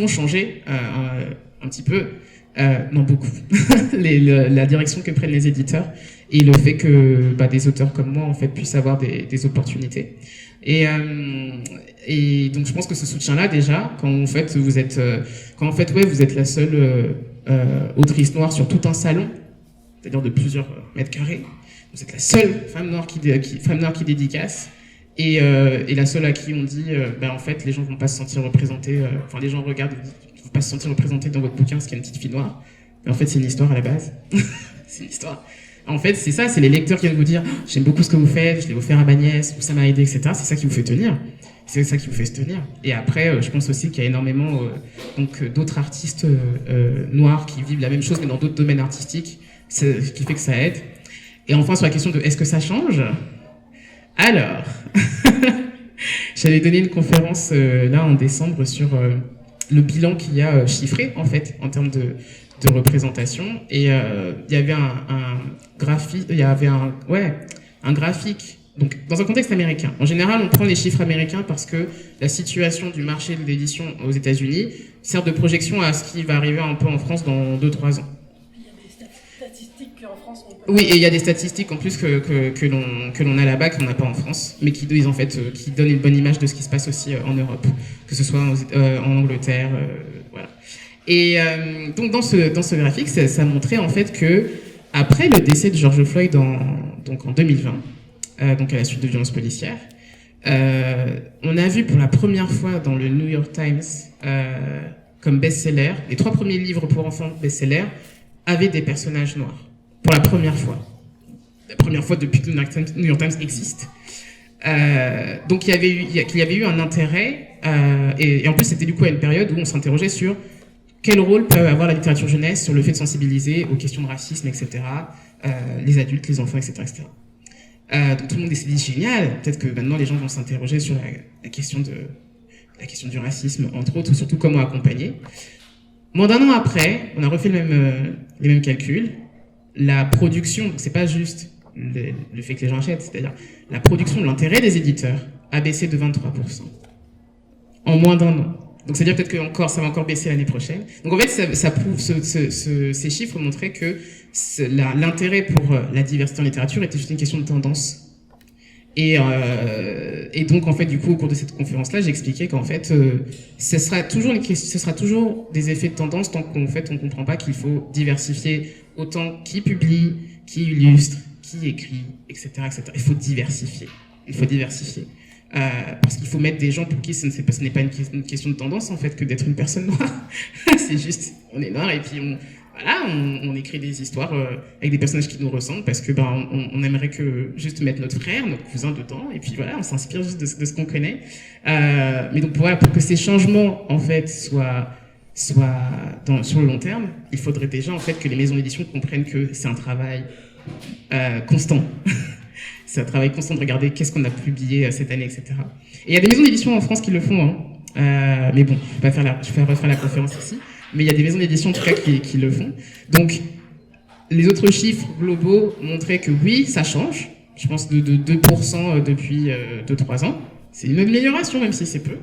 changer un petit peu, non beaucoup, la direction que prennent les éditeurs et le fait que des auteurs comme moi en fait puissent avoir des opportunités. Et donc je pense que ce soutien-là déjà, quand en fait vous êtes la seule autrice noire sur tout un salon, c'est-à-dire de plusieurs mètres carrés, vous êtes la seule femme noire qui dédicace. Et la seule à qui on dit, en fait, les gens vont pas se sentir représentés, les gens regardent et disent, ils vont pas se sentir représentés dans votre bouquin parce qu'il y a une petite fille noire. Mais en fait, c'est une histoire à la base. C'est une histoire. En fait, c'est ça, c'est les lecteurs qui viennent vous dire, j'aime beaucoup ce que vous faites, je l'ai offert à ma nièce, ou ça m'a aidé, etc. C'est ça qui vous fait tenir. C'est ça qui vous fait se tenir. Et après, je pense aussi qu'il y a énormément d'autres artistes noirs qui vivent la même chose, mais dans d'autres domaines artistiques, ce qui fait que ça aide. Et enfin, sur la question de est-ce que ça change ? Alors, j'avais donné une conférence là en décembre sur le bilan qu'il y a chiffré en fait en termes de représentation et il y avait un graphique donc dans un contexte américain. En général, on prend les chiffres américains parce que la situation du marché de l'édition aux États-Unis sert de projection à ce qui va arriver un peu en France dans 2-3 ans. Oui, et il y a des statistiques en plus que l'on a là-bas, qu'on n'a pas en France, mais qui donnent une bonne image de ce qui se passe aussi en Europe, que ce soit en Angleterre, voilà. Et donc dans ce graphique, ça montrait en fait que après le décès de George Floyd en 2020, donc à la suite de violences policières, on a vu pour la première fois dans le New York Times comme best-seller, les 3 premiers livres pour enfants best-seller avaient des personnages noirs. Pour la première fois. La première fois depuis que le New York Times existe. Donc il y avait eu un intérêt, et en plus c'était du coup à une période où on s'interrogeait sur quel rôle peut avoir la littérature jeunesse sur le fait de sensibiliser aux questions de racisme, etc., les adultes, les enfants, etc. Donc tout le monde s'est dit génial, peut-être que maintenant les gens vont s'interroger sur la question du racisme, entre autres, ou surtout comment accompagner. Moins d'un an après, on a refait les mêmes calculs. La production, c'est pas juste le fait que les gens achètent, c'est-à-dire la production, l'intérêt des éditeurs a baissé de 23% en moins d'un an. Donc c'est-à-dire peut-être que ça va encore baisser l'année prochaine. Donc en fait, ça prouve, ces chiffres montraient que l'intérêt pour la diversité en littérature était juste une question de tendance. Et donc, en fait, du coup, au cours de cette conférence-là, j'expliquais qu'en fait, ce sera toujours des effets de tendance tant qu'en fait, on comprend pas qu'il faut diversifier autant qui publie, qui illustre, qui écrit, etc., etc. Il faut diversifier. Parce qu'il faut mettre des gens pour qui ce n'est pas une question de tendance, en fait, que d'être une personne noire. C'est juste, on est noir et puis on écrit des histoires avec des personnages qui nous ressemblent parce que on aimerait que juste mettre notre frère, notre cousin dedans, et puis voilà, on s'inspire juste de ce qu'on connaît. Mais donc pour que ces changements, en fait, soient sur le long terme, il faudrait déjà, en fait, que les maisons d'édition comprennent que c'est un travail constant. C'est un travail constant de regarder qu'est-ce qu'on a publié cette année, etc. Et il y a des maisons d'édition en France qui le font, hein. Mais bon, je vais pas refaire la conférence ici. Mais il y a des maisons d'édition, en tout cas, qui le font. Donc, les autres chiffres globaux montraient que oui, ça change. Je pense de 2% depuis 2-3 ans. C'est une amélioration, même si c'est peu.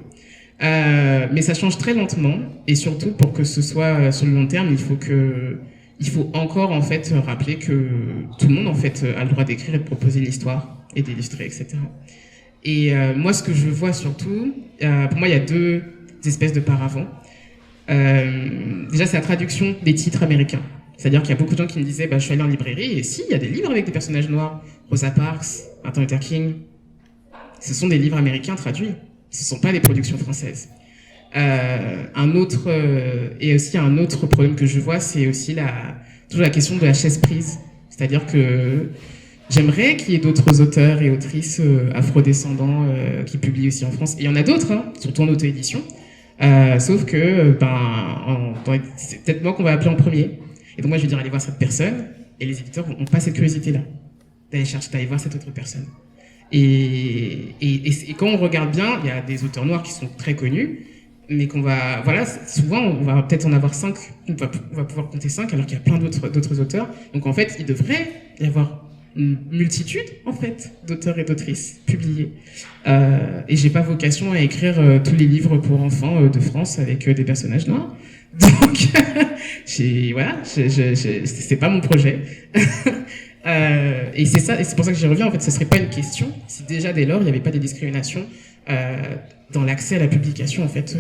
Mais ça change très lentement. Et surtout, pour que ce soit sur le long terme, il faut encore, en fait, rappeler que tout le monde, en fait, a le droit d'écrire et de proposer une histoire et d'illustrer, etc. Et moi, ce que je vois surtout, pour moi, il y a 2 espèces de paravents. Déjà, c'est la traduction des titres américains. C'est-à-dire qu'il y a beaucoup de gens qui me disaient, je suis allé en librairie, et si, il y a des livres avec des personnages noirs. Rosa Parks, Martin Luther King. Ce sont des livres américains traduits. Ce ne sont pas des productions françaises. Et aussi un autre problème que je vois, c'est aussi toujours la question de la chaise prise. C'est-à-dire que j'aimerais qu'il y ait d'autres auteurs et autrices afrodescendants qui publient aussi en France. Et il y en a d'autres, hein, surtout en auto-édition. Sauf que c'est peut-être moi qu'on va appeler en premier. Et donc moi je vais dire allez voir cette personne, et les éditeurs n'ont pas cette curiosité-là d'aller voir cette autre personne. Et quand on regarde bien, il y a des auteurs noirs qui sont très connus, mais souvent on va peut-être en avoir 5, on va pouvoir compter 5 alors qu'il y a plein d'autres auteurs. Donc en fait il devrait y avoir une multitude, en fait, d'auteurs et d'autrices publiés. Et j'ai pas vocation à écrire tous les livres pour enfants de France avec des personnages noirs. Donc, c'est pas mon projet. Et c'est pour ça que j'y reviens. En fait, ce serait pas une question si déjà dès lors il n'y avait pas des discriminations dans l'accès à la publication, en fait,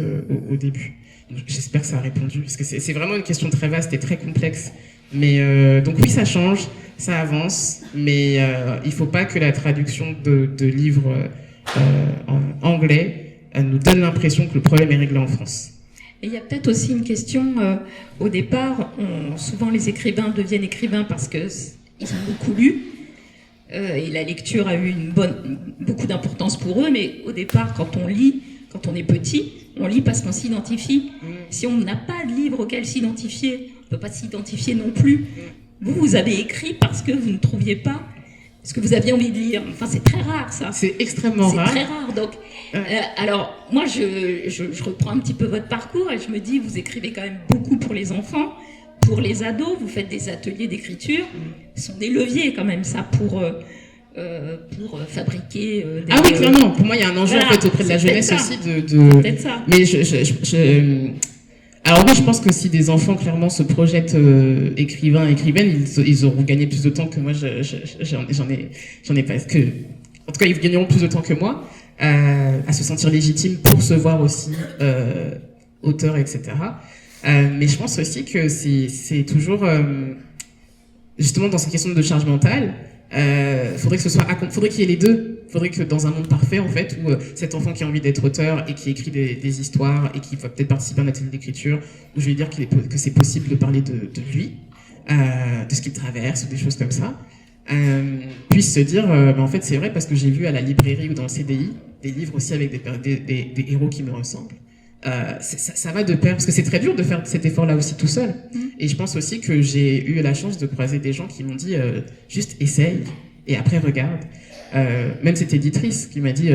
au début. Donc, j'espère que ça a répondu, parce que c'est vraiment une question très vaste et très complexe. Mais donc oui, ça change, ça avance, mais il faut pas que la traduction de livres en anglais nous donne l'impression que le problème est réglé en France. Et il y a peut-être aussi une question, au départ, souvent les écrivains deviennent écrivains parce qu'ils ont beaucoup lu, et la lecture a eu beaucoup d'importance pour eux, mais au départ, quand on lit, quand on est petit, on lit parce qu'on s'identifie. Si on n'a pas de livre auquel s'identifier, on ne peut pas s'identifier non plus. Vous avez écrit parce que vous ne trouviez pas ce que vous aviez envie de lire. Enfin, c'est très rare, ça. C'est extrêmement rare. C'est très rare. Donc, alors, moi, je reprends un petit peu votre parcours et je me dis, vous écrivez quand même beaucoup pour les enfants, pour les ados, vous faites des ateliers d'écriture. Ce sont des leviers, quand même, ça, pour fabriquer des... Ah oui, clairement. Pour moi, il y a un enjeu, en fait, auprès de la jeunesse ça. aussi de... Peut-être ça. Mais alors oui, je pense que si des enfants clairement se projettent écrivains, écrivaines, ils auront gagné plus de temps que moi. J'en ai pas. En tout cas, ils gagneront plus de temps que moi à se sentir légitimes pour se voir aussi auteur, etc. Mais je pense aussi que c'est toujours justement dans cette question de charge mentale. Faudrait qu'il y ait les deux. Faudrait que dans un monde parfait, en fait, où cet enfant qui a envie d'être auteur et qui écrit des histoires et qui va peut-être participer à un atelier d'écriture, où je vais dire que c'est possible de parler de lui, de ce qu'il traverse ou des choses comme ça, puisse se dire, en fait, c'est vrai parce que j'ai vu à la librairie ou dans le CDI des livres aussi avec des héros qui me ressemblent. Ça va de pair, parce que c'est très dur de faire cet effort-là aussi tout seul. Et je pense aussi que j'ai eu la chance de croiser des gens qui m'ont dit juste essaye et après regarde. Même cette éditrice qui m'a dit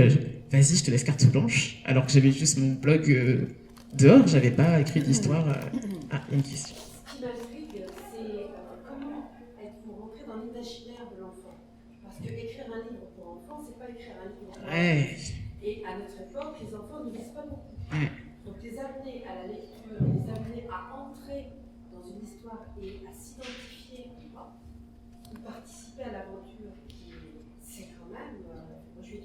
vas-y, je te laisse carte blanche, alors que j'avais juste mon blog dehors, j'avais pas écrit d'histoire. Une question. Ce qui m'intrigue, c'est comment êtes-vous rentré dans l'imaginaire de l'enfant? Parce que écrire un livre pour enfants, c'est pas écrire un livre pour enfants. Et à notre époque, les enfants ne lisent pas beaucoup. Donc les amener à la lecture, les amener à entrer dans une histoire et à s'identifier ou participer à l'aventure, c'est quand même, moi je vais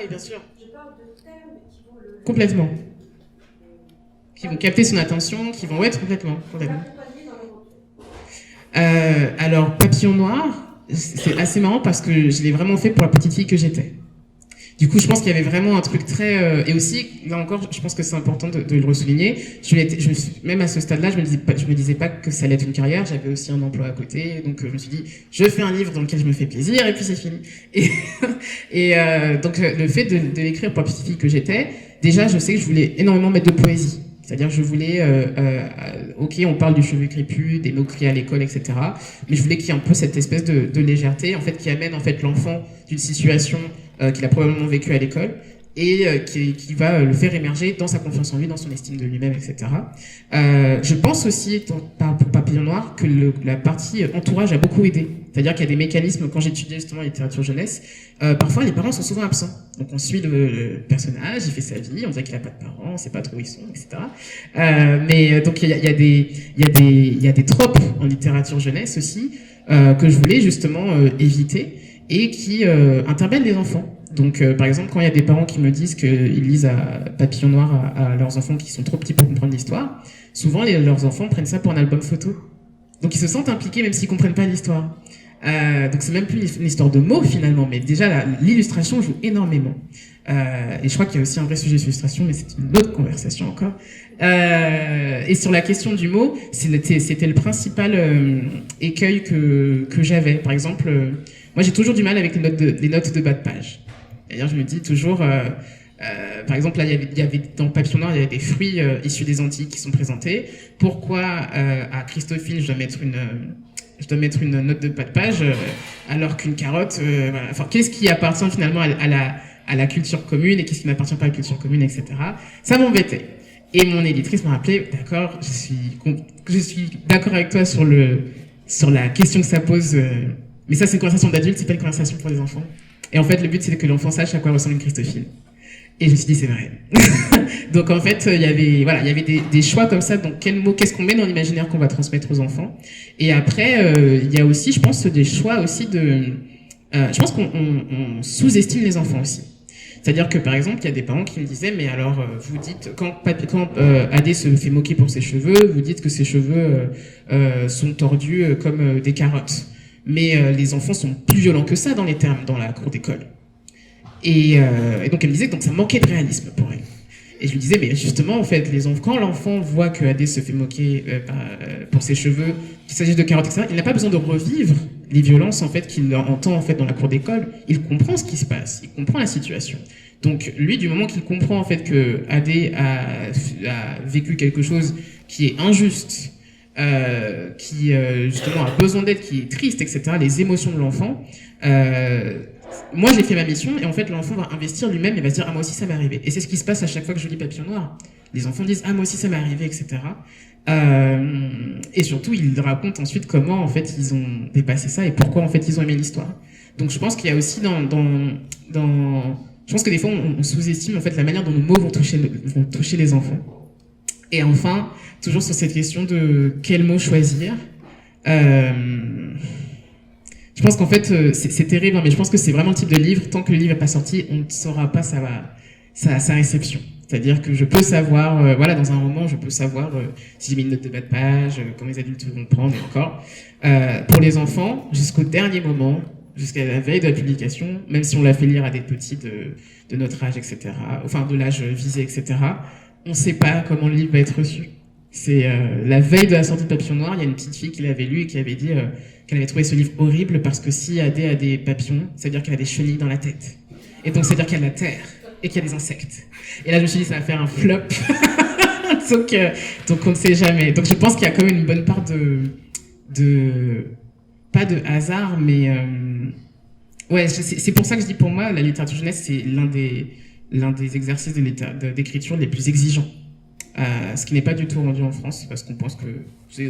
bien sûr. Je parle de termes qui vont le... Complètement. Qui vont capter son attention, qui vont... Ouais, complètement. l'accompagner dans l'aventure. Alors, Papillon Noir, c'est assez marrant parce que je l'ai vraiment fait pour la petite fille que j'étais. Du coup, je pense qu'il y avait vraiment un truc très... et aussi, là encore, je pense que c'est important de le ressouligner. Même à ce stade-là, je me disais pas que ça allait être une carrière. J'avais aussi un emploi à côté. Donc, je me suis dit, je fais un livre dans lequel je me fais plaisir et puis c'est fini. Donc, le fait de l'écrire pour la petite fille que j'étais, déjà, je sais que je voulais énormément mettre de poésie. C'est-à-dire que je voulais, ok, on parle du cheveu crépus, des moqueries à l'école, etc. Mais je voulais qu'il y ait un peu cette espèce de légèreté, en fait, qui amène en fait l'enfant d'une situation qu'il a probablement vécue à l'école et qui va le faire émerger dans sa confiance en lui, dans son estime de lui-même, etc. Je pense aussi, pour Papillon Noir, que la partie entourage a beaucoup aidé. C'est-à-dire qu'il y a des mécanismes, quand j'étudiais justement la littérature jeunesse, parfois les parents sont souvent absents. Donc on suit le personnage, il fait sa vie, on dirait qu'il n'a pas de parents, on ne sait pas trop où ils sont, etc. Donc il y a des tropes en littérature jeunesse aussi, que je voulais justement éviter et qui interpellent les enfants. Donc, par exemple, quand il y a des parents qui me disent qu'ils lisent à Papillon Noir à leurs enfants qui sont trop petits pour comprendre l'histoire, souvent leurs enfants prennent ça pour un album photo. Donc ils se sentent impliqués même s'ils comprennent pas l'histoire. Donc c'est même plus une histoire de mots finalement, mais déjà l'illustration joue énormément. Et je crois qu'il y a aussi un vrai sujet sur l'illustration, mais c'est une autre conversation encore. Et sur la question du mot, c'était le principal écueil que j'avais. Par exemple, moi j'ai toujours du mal avec les notes de bas de page. D'ailleurs, je me dis toujours, par exemple, là, il y avait dans Papillon Noir, il y avait des fruits issus des Antilles qui sont présentés. Pourquoi à Christophile, je dois mettre une note de bas de page, alors qu'une carotte, voilà. Enfin, qu'est-ce qui appartient finalement à la culture commune et qu'est-ce qui n'appartient pas à la culture commune, etc. Ça m'embêtait. Et mon éditrice m'a rappelé, d'accord, je suis d'accord avec toi sur la question que ça pose, mais ça c'est une conversation d'adulte, c'est pas une conversation pour les enfants. Et en fait, le but, c'est que l'enfant sache à quoi ressemble une Christophile. Et je me suis dit, c'est vrai. Donc, en fait, il y avait des choix comme ça. Donc, quel mot, qu'est-ce qu'on met dans l'imaginaire qu'on va transmettre aux enfants? Et après, il y a aussi, je pense, des choix aussi je pense qu'on sous-estime les enfants aussi. C'est-à-dire que, par exemple, il y a des parents qui me disaient, mais alors, vous dites, quand Adé se fait moquer pour ses cheveux, vous dites que ses cheveux sont tordus comme des carottes. Mais les enfants sont plus violents que ça dans les termes, dans la cour d'école. Et donc elle me disait que ça manquait de réalisme pour elle. Et je lui disais, mais justement, en fait, quand l'enfant voit que Adé se fait moquer pour ses cheveux, qu'il s'agisse de carottes, etc., il n'a pas besoin de revivre les violences en fait qu'il entend en fait dans la cour d'école. Il comprend ce qui se passe, il comprend la situation. Donc lui, du moment qu'il comprend en fait que Adé a vécu quelque chose qui est injuste, qui justement a besoin d'aide, qui est triste, etc., les émotions de l'enfant, moi j'ai fait ma mission et en fait l'enfant va investir lui-même et va se dire, ah moi aussi ça m'est arrivé. Et c'est ce qui se passe à chaque fois que je lis Papillon Noir. Les enfants disent, ah moi aussi ça m'est arrivé, etc. Et surtout ils racontent ensuite comment en fait ils ont dépassé ça et pourquoi en fait ils ont aimé l'histoire. Donc je pense qu'il y a aussi je pense que des fois on sous-estime en fait la manière dont nos mots vont toucher les enfants. Et enfin, toujours sur cette question de quel mot choisir, je pense qu'en fait, c'est terrible, hein, mais je pense que c'est vraiment le type de livre, tant que le livre n'est pas sorti, on ne saura pas sa réception. C'est-à-dire que je peux savoir, voilà, dans un roman, je peux savoir si j'ai mis une note de bas de page, comment les adultes vont prendre, et encore. Pour les enfants, jusqu'au dernier moment, jusqu'à la veille de la publication, même si on l'a fait lire à des petits de notre âge, etc., enfin de l'âge visé, etc., on ne sait pas comment le livre va être reçu. C'est la veille de la sortie de Papillon Noir, il y a une petite fille qui l'avait lu et qui avait dit qu'elle avait trouvé ce livre horrible parce que si Adé a des papillons, ça veut dire qu'elle a des chenilles dans la tête. Et donc ça veut dire qu'il y a de la terre et qu'il y a des insectes. Et là je me suis dit ça va faire un flop. donc on ne sait jamais. Donc je pense qu'il y a quand même une bonne part pas de hasard, mais ouais, c'est pour ça que je dis pour moi la littérature jeunesse c'est l'un des exercices d'écriture les plus exigeants. Ce qui n'est pas du tout rendu en France, parce qu'on pense que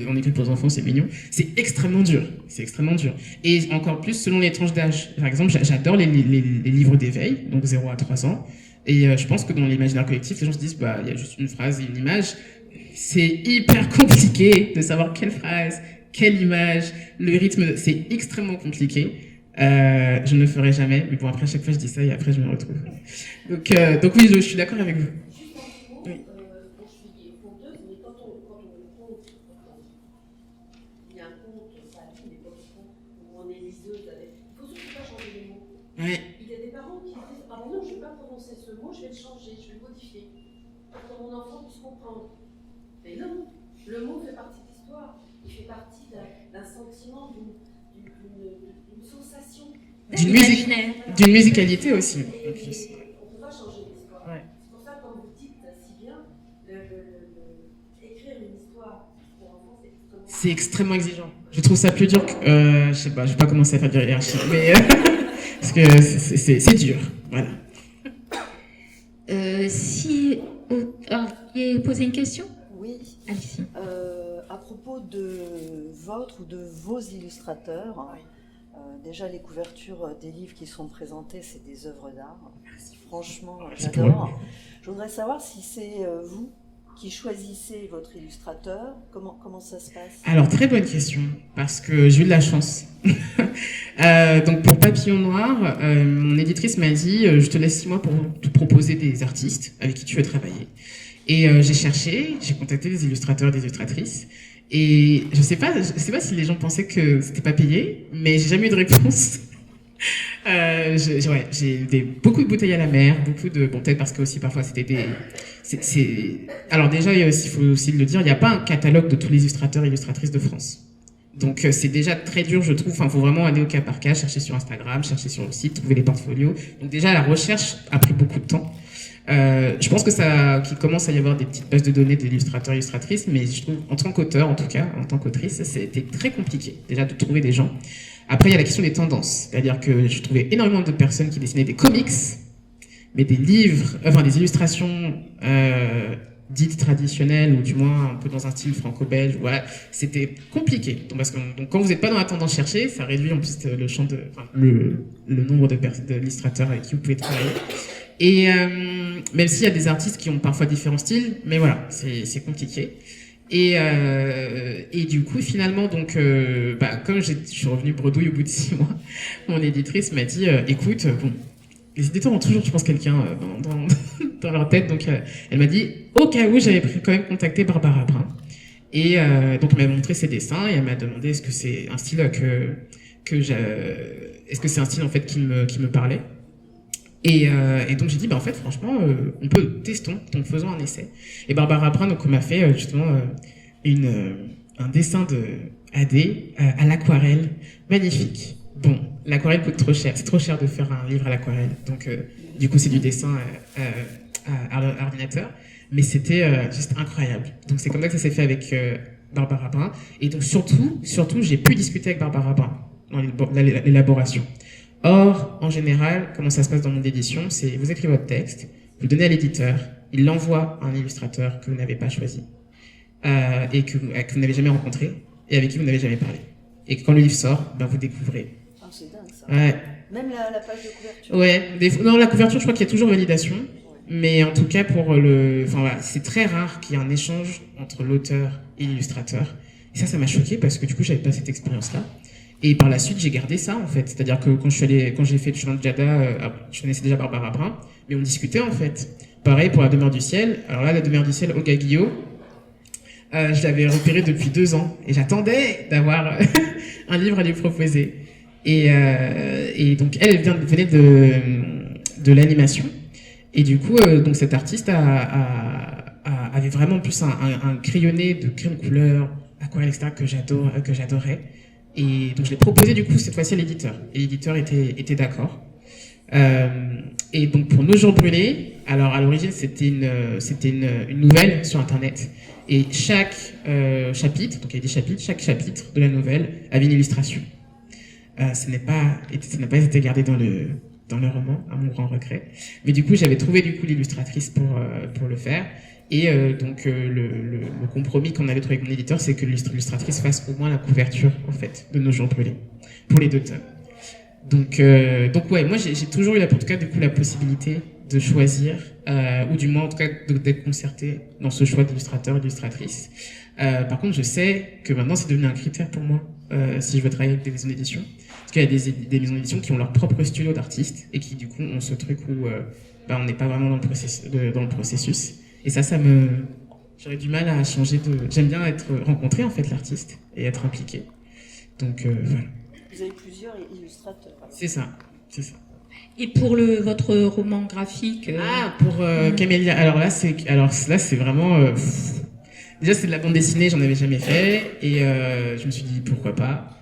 on écrit pour les enfants, c'est mignon. C'est extrêmement dur. C'est extrêmement dur. Et encore plus selon les tranches d'âge. Par exemple, j'adore les livres d'éveil, donc 0 à 3 ans. Et je pense que dans l'imaginaire collectif, les gens se disent, bah, il y a juste une phrase et une image. C'est hyper compliqué de savoir quelle phrase, quelle image, le rythme, c'est extrêmement compliqué. Je ne le ferai jamais, mais bon, après, à chaque fois, je dis ça et après, je me retrouve. Donc oui, je suis d'accord avec vous. Oui. Bon, je suis conteuse, mais quand on compte, il y a un compte, ça a une époque où on est liseuse, il faut surtout pas changer les mots. Ouais. Il y a des parents qui disent ah ben non, je ne vais pas prononcer ce mot, je vais le changer, je vais le modifier, pour que mon enfant puisse comprendre. Mais non, le mot fait partie de l'histoire, il fait partie d'un sentiment, d'une sensation. D'une musicalité aussi. On ne peut pas changer l'histoire. Ouais. C'est pour ça que, comme vous dites si bien, écrire une histoire pour enfants, c'est extrêmement exigeant. Je trouve ça plus dur que... je sais pas, je vais pas commencer à faire du hiérarchie, mais... parce que c'est dur, voilà. Si vous vouliez poser une question ? Oui. Allez-y. À propos de votre ou de vos illustrateurs, déjà les couvertures des livres qui sont présentés, c'est des œuvres d'art. Franchement, j'adore. Je voudrais savoir si c'est vous qui choisissez votre illustrateur. Comment ça se passe ? Alors, très bonne question, parce que j'ai eu de la chance. Donc, pour Papillon Noir, mon éditrice m'a dit « Je te laisse 6 mois pour te proposer des artistes avec qui tu veux travailler. » Et j'ai cherché, j'ai contacté des illustrateurs, des illustratrices. Et je sais pas si les gens pensaient que c'était pas payé, mais j'ai jamais eu de réponse. J'ai beaucoup de bouteilles à la mer, bon, peut-être parce que aussi parfois c'était alors déjà, il faut aussi le dire, il n'y a pas un catalogue de tous les illustrateurs et illustratrices de France. Donc c'est déjà très dur, je trouve. Enfin, faut vraiment aller au cas par cas, chercher sur Instagram, chercher sur le site, trouver les portfolios. Donc déjà, la recherche a pris beaucoup de temps. Je pense qu'il commence à y avoir des petites bases de données d'illustrateurs et illustratrices, mais je trouve, en tant qu'auteur, en tout cas, en tant qu'autrice, c'était très compliqué, déjà, de trouver des gens. Après, il y a la question des tendances. C'est-à-dire que je trouvais énormément de personnes qui dessinaient des comics, mais des livres, enfin, des illustrations, dites traditionnelles, ou du moins un peu dans un style franco-belge, voilà. C'était compliqué. Donc, quand vous n'êtes pas dans la tendance cherchée, ça réduit en plus le champ le nombre d'illustrateurs avec qui vous pouvez travailler. Et même s'il y a des artistes qui ont parfois différents styles, mais voilà, c'est compliqué. Et du coup, finalement, donc, comme je suis revenu bredouille au bout de 6 mois, mon éditrice m'a dit, écoute, bon, les éditeurs ont toujours, je pense, quelqu'un dans leur tête, donc elle m'a dit, au cas où, j'avais quand même contacté Barbara Brun. Et donc, elle m'a montré ses dessins et elle m'a demandé est-ce que c'est un style est-ce que c'est un style en fait qui me parlait. Et donc j'ai dit, en fait, franchement, on peut testons, donc faisons un essai. Et Barbara Brun donc m'a fait justement un dessin de AD à l'aquarelle, magnifique. Bon, l'aquarelle coûte trop cher, c'est trop cher de faire un livre à l'aquarelle, donc du coup c'est du dessin à ordinateur, mais c'était juste incroyable. Donc c'est comme ça que ça s'est fait avec Barbara Brun, et donc surtout j'ai pu discuter avec Barbara Brun dans l'élaboration. Or, en général, comment ça se passe dans le monde d'édition, c'est vous écrivez votre texte, vous le donnez à l'éditeur, il l'envoie à un illustrateur que vous n'avez pas choisi, et que vous n'avez jamais rencontré, et avec qui vous n'avez jamais parlé. Et quand le livre sort, vous découvrez. Ah, c'est dingue ça. Ouais. Même la page de couverture. Ouais, non, la couverture, je crois qu'il y a toujours validation, mais en tout cas, c'est très rare qu'il y ait un échange entre l'auteur et l'illustrateur. Et ça m'a choqué parce que du coup, j'avais pas cette expérience-là. Et par la suite, j'ai gardé ça, en fait. C'est-à-dire que quand j'ai fait Chemin de Jada, je connaissais déjà Barbara Brun, mais on discutait, en fait. Pareil pour La Demeure du Ciel. Alors là, La Demeure du Ciel, Olga Guillot, je l'avais repérée depuis 2 ans. Et j'attendais d'avoir un livre à lui proposer. Et donc, elle venait de l'animation. Et du coup, donc cette artiste avait vraiment en plus un crayonné de crayon de couleur, aquarelle, etc., que j'adorais. Et donc je l'ai proposé du coup cette fois-ci à l'éditeur. Et l'éditeur était d'accord. Et donc pour Nos Jours Brûlés, alors à l'origine c'était une nouvelle sur internet. Et chaque chapitre, donc il y a des chapitres, chaque chapitre de la nouvelle avait une illustration. Ça n'a pas été gardé dans le roman, à mon grand regret. Mais du coup j'avais trouvé du coup l'illustratrice pour le faire. Et donc le compromis qu'on avait trouvé avec mon éditeur, c'est que l'illustratrice fasse au moins la couverture en fait de Nos Jours Brûlés pour les 2 tomes. Donc ouais, moi j'ai toujours eu en tout cas du coup la possibilité de choisir, ou du moins en tout cas d'être concerté dans ce choix d'illustrateur, d'illustratrice. Par contre, je sais que maintenant c'est devenu un critère pour moi si je veux travailler avec des maisons d'édition. Parce qu'il y a des maisons d'édition qui ont leur propre studio d'artistes et qui du coup ont ce truc où on n'est pas vraiment dans le processus. Et ça j'aurais du mal à changer J'aime bien rencontrer en fait l'artiste et être impliqué. Donc voilà. Vous avez plusieurs illustrateurs. Alors. C'est ça. Et pour votre roman graphique pour Camélia. Alors là c'est vraiment déjà c'est de la bande dessinée, j'en avais jamais fait et je me suis dit pourquoi pas.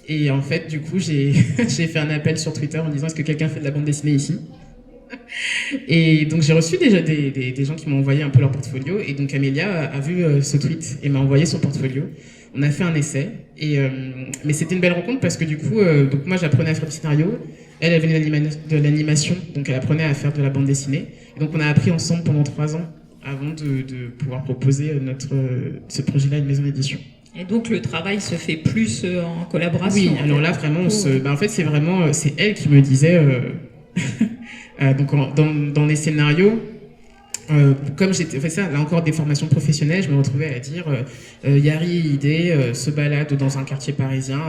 Et en fait du coup j'ai fait un appel sur Twitter en disant est-ce que quelqu'un fait de la bande dessinée ici? Et donc j'ai reçu déjà des gens qui m'ont envoyé un peu leur portfolio et donc Amélia a vu ce tweet et m'a envoyé son portfolio. On a fait un essai mais c'était une belle rencontre parce que du coup donc moi j'apprenais à faire du scénario, elle venait de l'animation donc elle apprenait à faire de la bande dessinée et donc on a appris ensemble pendant 3 ans avant de pouvoir proposer ce projet-là à une maison d'édition. Et donc le travail se fait plus en collaboration. Oui, alors là vraiment en fait c'est elle qui me disait donc dans les scénarios comme j'étais fait ça là encore des formations professionnelles, je me retrouvais à dire Yari idée se balade dans un quartier parisien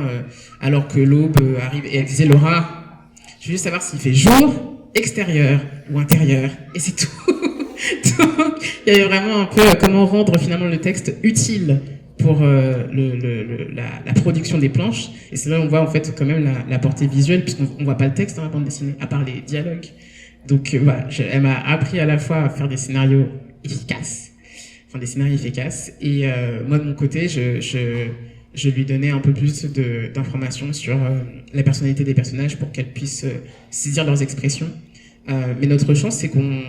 alors que l'aube arrive et elle disait Laura, je veux juste savoir s'il fait jour, extérieur ou intérieur et c'est tout. Donc il y avait vraiment un peu comment rendre finalement le texte utile pour la production des planches et c'est là où on voit en fait quand même la portée visuelle puisqu'on voit pas le texte dans la bande dessinée à part les dialogues. Donc voilà, elle m'a appris à la fois à faire des scénarios efficaces et moi de mon côté je lui donnais un peu plus d'informations sur la personnalité des personnages pour qu'elles puissent saisir leurs expressions. Mais notre chance c'est qu'on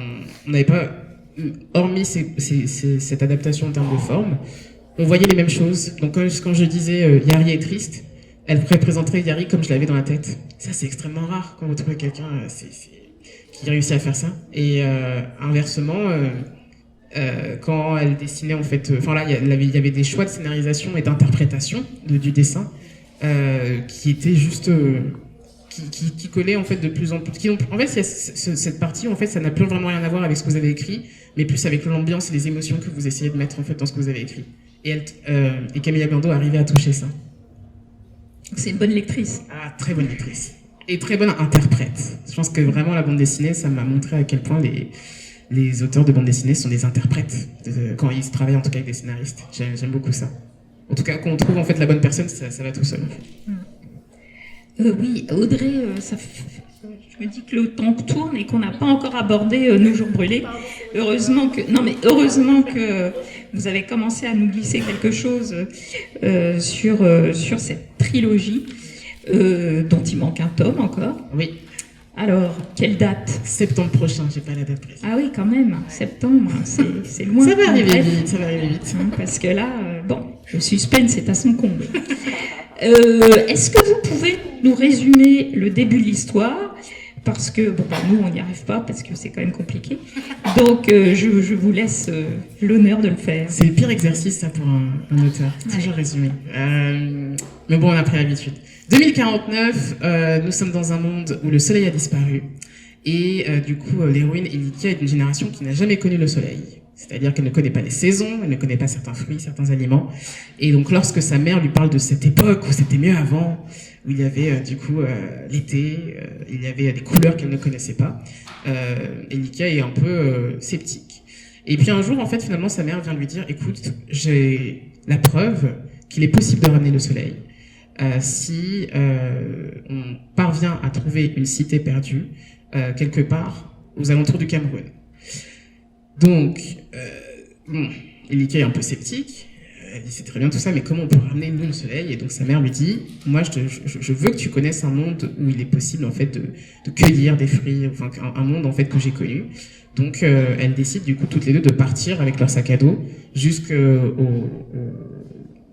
n'avait pas hormis cette adaptation en termes de forme, on voyait les mêmes choses. Donc quand je disais Yari est triste, elle représenterait Yari comme je l'avais dans la tête. Ça c'est extrêmement rare quand vous trouvez quelqu'un qui réussit à faire ça. Et inversement, quand elle dessinait en fait, là il y avait des choix de scénarisation et d'interprétation du dessin qui étaient juste qui collaient en fait de plus en plus. En fait, cette partie en fait, ça n'a plus vraiment rien à voir avec ce que vous avez écrit, mais plus avec l'ambiance et les émotions que vous essayez de mettre en fait dans ce que vous avez écrit. Et Camélia Blandot arrivait à toucher ça. C'est une bonne lectrice. Ah, très bonne lectrice. Et très bonne interprète. Je pense que vraiment la bande dessinée, ça m'a montré à quel point les auteurs de bande dessinée sont des interprètes quand ils travaillent en tout cas avec des scénaristes. J'aime beaucoup ça. En tout cas, quand on trouve en fait la bonne personne, ça va tout seul. Oui, Audrey, je me dis que le temps tourne et qu'on n'a pas encore abordé Nos jours brûlés. Heureusement que vous avez commencé à nous glisser quelque chose sur cette trilogie dont il manque un tome encore. Oui. Alors, quelle date? Septembre prochain, j'ai pas la date précise. Ah oui, quand même, septembre, c'est loin. Ça va arriver vite. Parce que là, le suspense est à son comble. Est-ce que vous pouvez nous résumer le début de l'histoire? Parce que, nous, on n'y arrive pas, parce que c'est quand même compliqué. Donc, je vous laisse l'honneur de le faire. C'est le pire exercice, ça, pour un auteur. Toujours résumé. Mais bon, on a pris l'habitude. 2049, nous sommes dans un monde où le soleil a disparu. Et du coup, l'héroïne Elikia est d'une génération qui n'a jamais connu le soleil. C'est-à-dire qu'elle ne connaît pas les saisons, elle ne connaît pas certains fruits, certains aliments. Et donc, lorsque sa mère lui parle de cette époque où c'était mieux avant, où il y avait l'été, il y avait des couleurs qu'elle ne connaissait pas, Elikia est un peu sceptique. Et puis un jour, en fait, finalement, sa mère vient lui dire « Écoute, j'ai la preuve qu'il est possible de ramener le soleil. Si on parvient à trouver une cité perdue quelque part aux alentours du Cameroun. » Donc, Elikia est un peu sceptique. Elle dit c'est très bien tout ça, mais comment on peut ramener nous le soleil? Et donc sa mère lui dit moi je veux que tu connaisses un monde où il est possible en fait de cueillir des fruits, enfin un monde en fait que j'ai connu. Donc elles décident du coup toutes les deux de partir avec leur sac à dos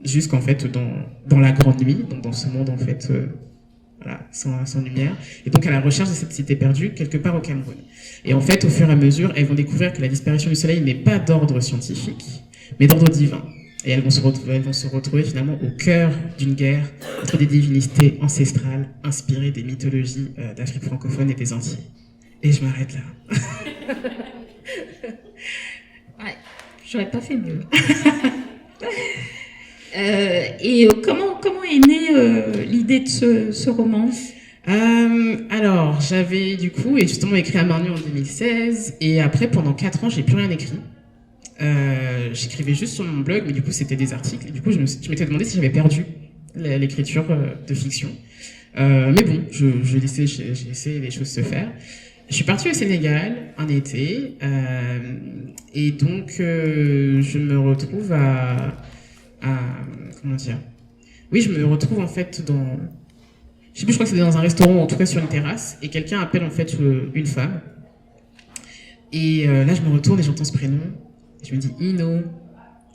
jusqu'en fait dans la grande nuit, donc dans ce monde en fait sans lumière, et donc à la recherche de cette cité perdue quelque part au Cameroun. Et en fait au fur et à mesure elles vont découvrir que la disparition du soleil n'est pas d'ordre scientifique mais d'ordre divin. Et elles vont se retrouver finalement au cœur d'une guerre entre des divinités ancestrales inspirées des mythologies d'Afrique francophone et des Antilles. Et je m'arrête là. Ouais, j'aurais pas fait mieux. Comment est née l'idée de ce roman? Alors, j'avais du coup, et justement écrit à Marnu en 2016, et après, pendant 4 ans, j'ai plus rien écrit. J'écrivais juste sur mon blog, mais du coup, c'était des articles, et du coup, je m'étais demandé si j'avais perdu l'écriture de fiction. Mais bon, j'ai laissé les choses se faire. Je suis partie au Sénégal un été, et donc je me retrouve comment dire? Oui, je me retrouve en fait dans, je sais plus, je crois que c'était dans un restaurant, ou en tout cas sur une terrasse, et quelqu'un appelle en fait une femme. Et là, je me retourne et j'entends ce prénom. Et je me dis Ino.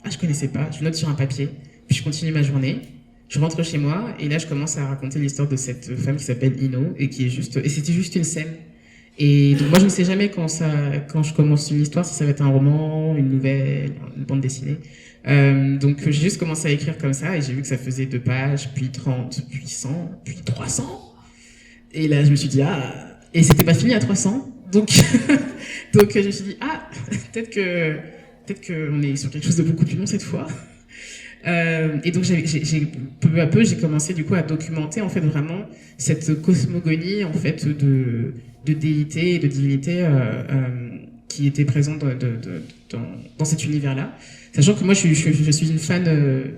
Ah, je connaissais pas. Je note sur un papier. Puis je continue ma journée. Je rentre chez moi et là, je commence à raconter l'histoire de cette femme qui s'appelle Ino et qui est juste. Et c'était juste une scène. Et donc moi, je ne sais jamais quand je commence une histoire, si ça va être un roman, une nouvelle, une bande dessinée. Donc j'ai juste commencé à écrire comme ça et j'ai vu que ça faisait 2 pages, puis 30, puis 100, puis 300. Et là, je me suis dit et c'était pas fini à 300. Donc je me suis dit peut-être que on est sur quelque chose de beaucoup plus long cette fois. Et donc peu à peu j'ai commencé du coup à documenter en fait vraiment cette cosmogonie en fait de déité et de divinité qui était présente dans cet univers-là. Sachant que moi je suis une fan,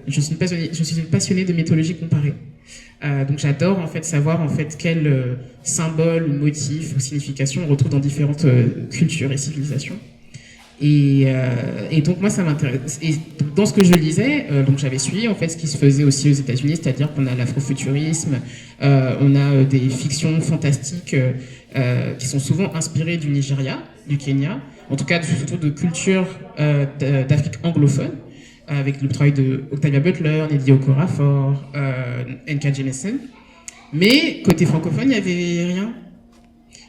je suis une passionnée de mythologie comparée. Donc j'adore en fait savoir en fait quels symboles ou motifs ou significations on retrouve dans différentes cultures et civilisations. Et donc moi ça m'intéresse. Et dans ce que je lisais, donc j'avais suivi en fait ce qui se faisait aussi aux États-Unis, c'est-à-dire qu'on a l'afrofuturisme, on a des fictions fantastiques qui sont souvent inspirées du Nigeria, du Kenya, en tout cas surtout de cultures d'Afrique anglophone, avec le travail de Octavia Butler, Nnedi Okorafor, N.K. Jemisin. Mais côté francophone, il n'y avait rien.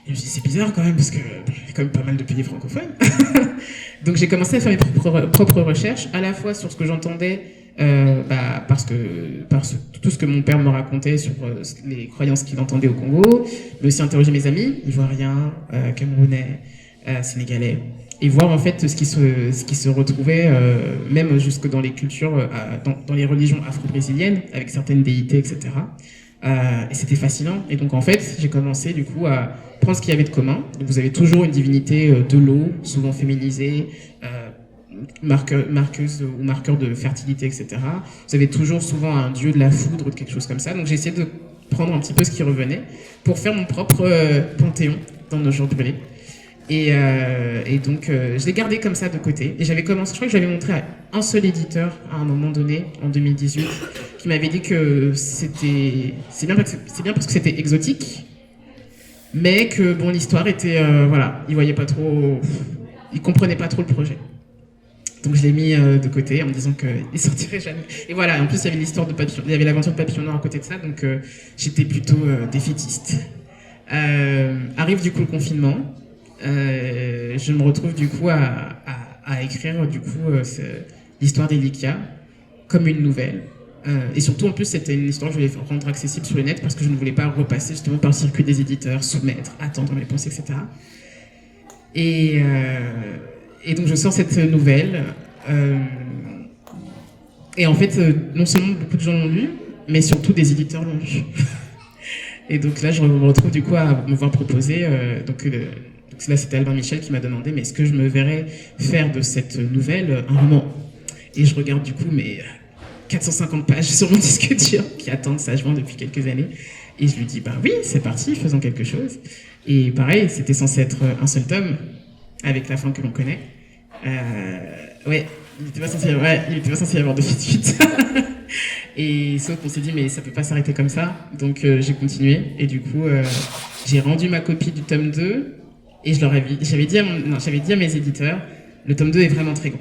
Et je me suis dit, c'est bizarre quand même, parce qu'il y a quand même pas mal de pays francophones. Donc j'ai commencé à faire mes propres recherches, à la fois sur ce que j'entendais, parce que tout ce que mon père me racontait sur les croyances qu'il entendait au Congo, mais aussi interroger mes amis, ivoiriens, camerounais, sénégalais, et voir en fait ce qui se retrouvait, même jusque dans les cultures, dans les religions afro-brésiliennes, avec certaines déités, etc. Et c'était fascinant. Et donc en fait, j'ai commencé du coup à prendre ce qu'il y avait de commun. Donc vous avez toujours une divinité de l'eau, souvent féminisée, marqueuse ou marqueur de fertilité, etc. Vous avez toujours souvent un dieu de la foudre ou de quelque chose comme ça. Donc j'ai essayé de prendre un petit peu ce qui revenait pour faire mon propre panthéon dans nos jours brûlés. Et donc je l'ai gardé comme ça de côté. Et j'avais commencé, je crois que j'avais montré à un seul éditeur à un moment donné, en 2018, qui m'avait dit que c'est bien parce que c'était exotique, mais que bon, l'histoire était voilà, il comprenait pas trop le projet. Donc je l'ai mis de côté en me disant qu'il sortirait jamais. Et voilà, en plus il y avait l'histoire de Papillon, il y avait l'aventure de Papillon Noir à côté de ça, donc j'étais plutôt défaitiste. Arrive du coup le confinement. Je me retrouve du coup à écrire du coup l'histoire d'Elikia comme une nouvelle. Et surtout en plus c'était une histoire que je voulais rendre accessible sur le net parce que je ne voulais pas repasser justement par le circuit des éditeurs, soumettre, attendre mes pensées, etc. Et donc je sors cette nouvelle et en fait non seulement beaucoup de gens l'ont lu, mais surtout des éditeurs l'ont lu. Et donc là je me retrouve du coup à me voir proposer donc là c'était Albin Michel qui m'a demandé mais est-ce que je me verrais faire de cette nouvelle un roman. Et je regarde du coup mes 450 pages sur mon disque dur qui attendent sagement depuis quelques années et je lui dis bah oui c'est parti, faisons quelque chose. Et pareil, c'était censé être un seul tome avec la fin que l'on connaît. Ouais, il n'était pas censé y avoir de suite. Et sauf qu'on s'est dit mais ça peut pas s'arrêter comme ça, donc j'ai continué et du coup j'ai rendu ma copie du tome 2 et j'avais dit à mes éditeurs le tome 2 est vraiment très gros.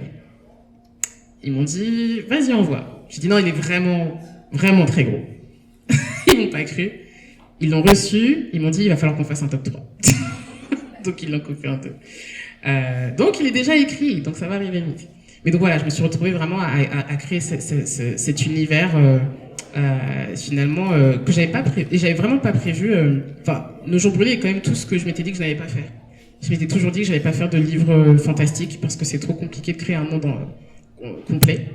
Ils m'ont dit vas-y envoie. J'ai dit non, il est vraiment vraiment très gros. Ils m'ont pas cru, ils l'ont reçu, ils m'ont dit il va falloir qu'on fasse un top 3. Donc ils l'ont coupé un peu. Donc il est déjà écrit, donc ça va arriver vite. Mais donc voilà, je me suis retrouvée vraiment à créer cet univers finalement que j'avais vraiment pas prévu. Enfin, Nos Jours Brûlés est quand même tout ce que je m'étais dit que je n'avais pas fait. Je m'étais toujours dit que j'allais pas faire de livres fantastiques parce que c'est trop compliqué de créer un monde complet.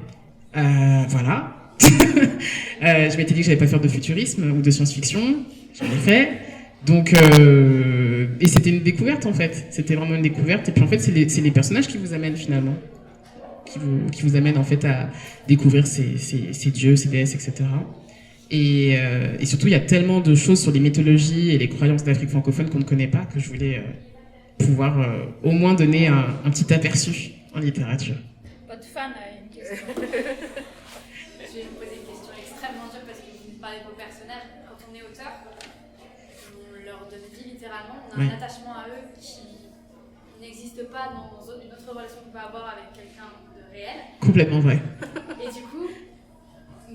Voilà. Je m'étais dit que j'allais pas faire de futurisme ou de science-fiction. J'en ai fait. Donc, et c'était une découverte en fait. C'était vraiment une découverte. Et puis en fait, c'est les personnages qui vous amènent finalement, qui vous amènent en fait à découvrir ces dieux, ces déesses, etc. Et surtout, il y a tellement de choses sur les mythologies et les croyances d'Afrique francophone qu'on ne connaît pas que je voulais pouvoir au moins donner un petit aperçu en littérature. Votre fan a une question. Je vais vous poser une question extrêmement dure parce que vous parlez de vos personnages. Quand on est auteur, on leur donne vie littéralement. On a un attachement à eux qui n'existe pas dans une autre relation qu'on peut avoir avec quelqu'un de réel. Complètement vrai. Et du coup,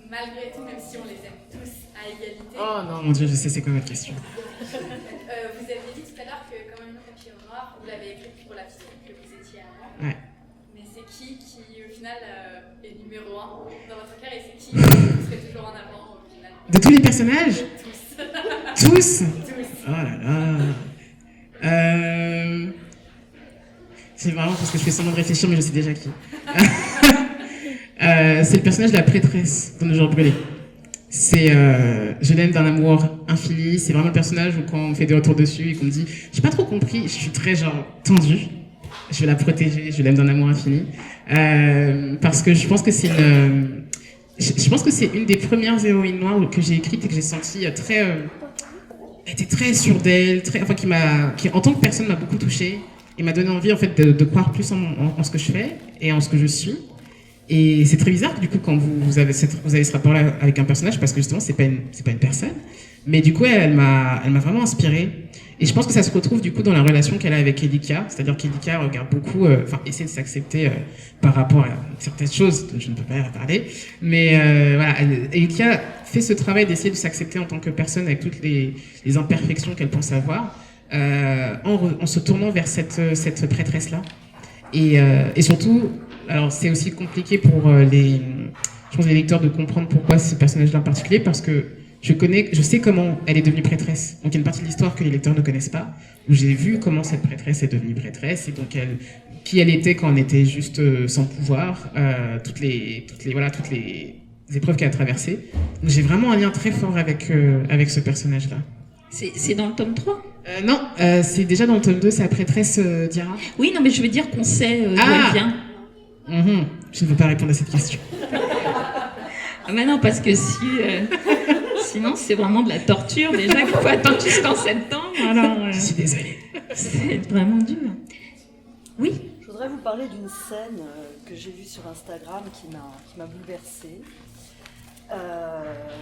malgré tout, même si on les aime tous à égalité. Oh non, mon Dieu, je sais c'est quoi votre question. Vous aviez dit tout à l'heure que Comme un papier au noir, vous l'avez écrit pour la fille que vous étiez avant. Ouais. Mais c'est qui au final, est numéro 1 dans votre cœur et c'est qui vous serez toujours en avant au final? De tous les personnages? Tous. Tous? Tous. Oh là là. C'est vraiment parce que je fais semblant de réfléchir, mais je sais déjà qui. C'est le personnage de la prêtresse dans Le Jour brûlé. C'est je l'aime d'un amour infini. C'est vraiment le personnage où quand on me fait des retours dessus et qu'on me dit j'ai pas trop compris, je suis très genre tendue. Je vais la protéger, je l'aime d'un amour infini. Parce que je pense que c'est je pense que c'est une des premières héroïnes noires que j'ai écrites et que j'ai senti très elle était très sûre d'elle, enfin qui en tant que personne m'a beaucoup touchée et m'a donné envie en fait de croire plus en ce que je fais et en ce que je suis. Et c'est très bizarre du coup quand vous avez ce rapport-là avec un personnage parce que justement c'est pas une personne, mais du coup elle m'a vraiment inspirée. Et je pense que ça se retrouve du coup dans la relation qu'elle a avec Elika, c'est-à-dire qu'Elika regarde beaucoup, essaie de s'accepter par rapport à certaines choses dont je ne peux pas parler, mais voilà, Elika fait ce travail d'essayer de s'accepter en tant que personne avec toutes les imperfections qu'elle pense avoir, en se tournant vers cette prêtresse-là. Et surtout, alors c'est aussi compliqué pour les lecteurs de comprendre pourquoi ce personnage-là en particulier, parce que je sais comment elle est devenue prêtresse. Donc il y a une partie de l'histoire que les lecteurs ne connaissent pas, où j'ai vu comment cette prêtresse est devenue prêtresse, et donc qui elle était quand on était juste sans pouvoir, toutes les épreuves qu'elle a traversées. Donc j'ai vraiment un lien très fort avec ce personnage-là. C'est dans le tome 3 Non, c'est déjà dans le tome 2, c'est la prêtresse Diara. Oui, non, mais je veux dire qu'on sait d'où elle vient. Je ne veux pas répondre à cette question. Ah bah non, parce que sinon c'est vraiment de la torture déjà qu'il faut attendre jusqu'en septembre. Alors, je suis désolée. C'est vraiment dur. Oui. Je voudrais vous parler d'une scène que j'ai vue sur Instagram qui m'a bouleversée.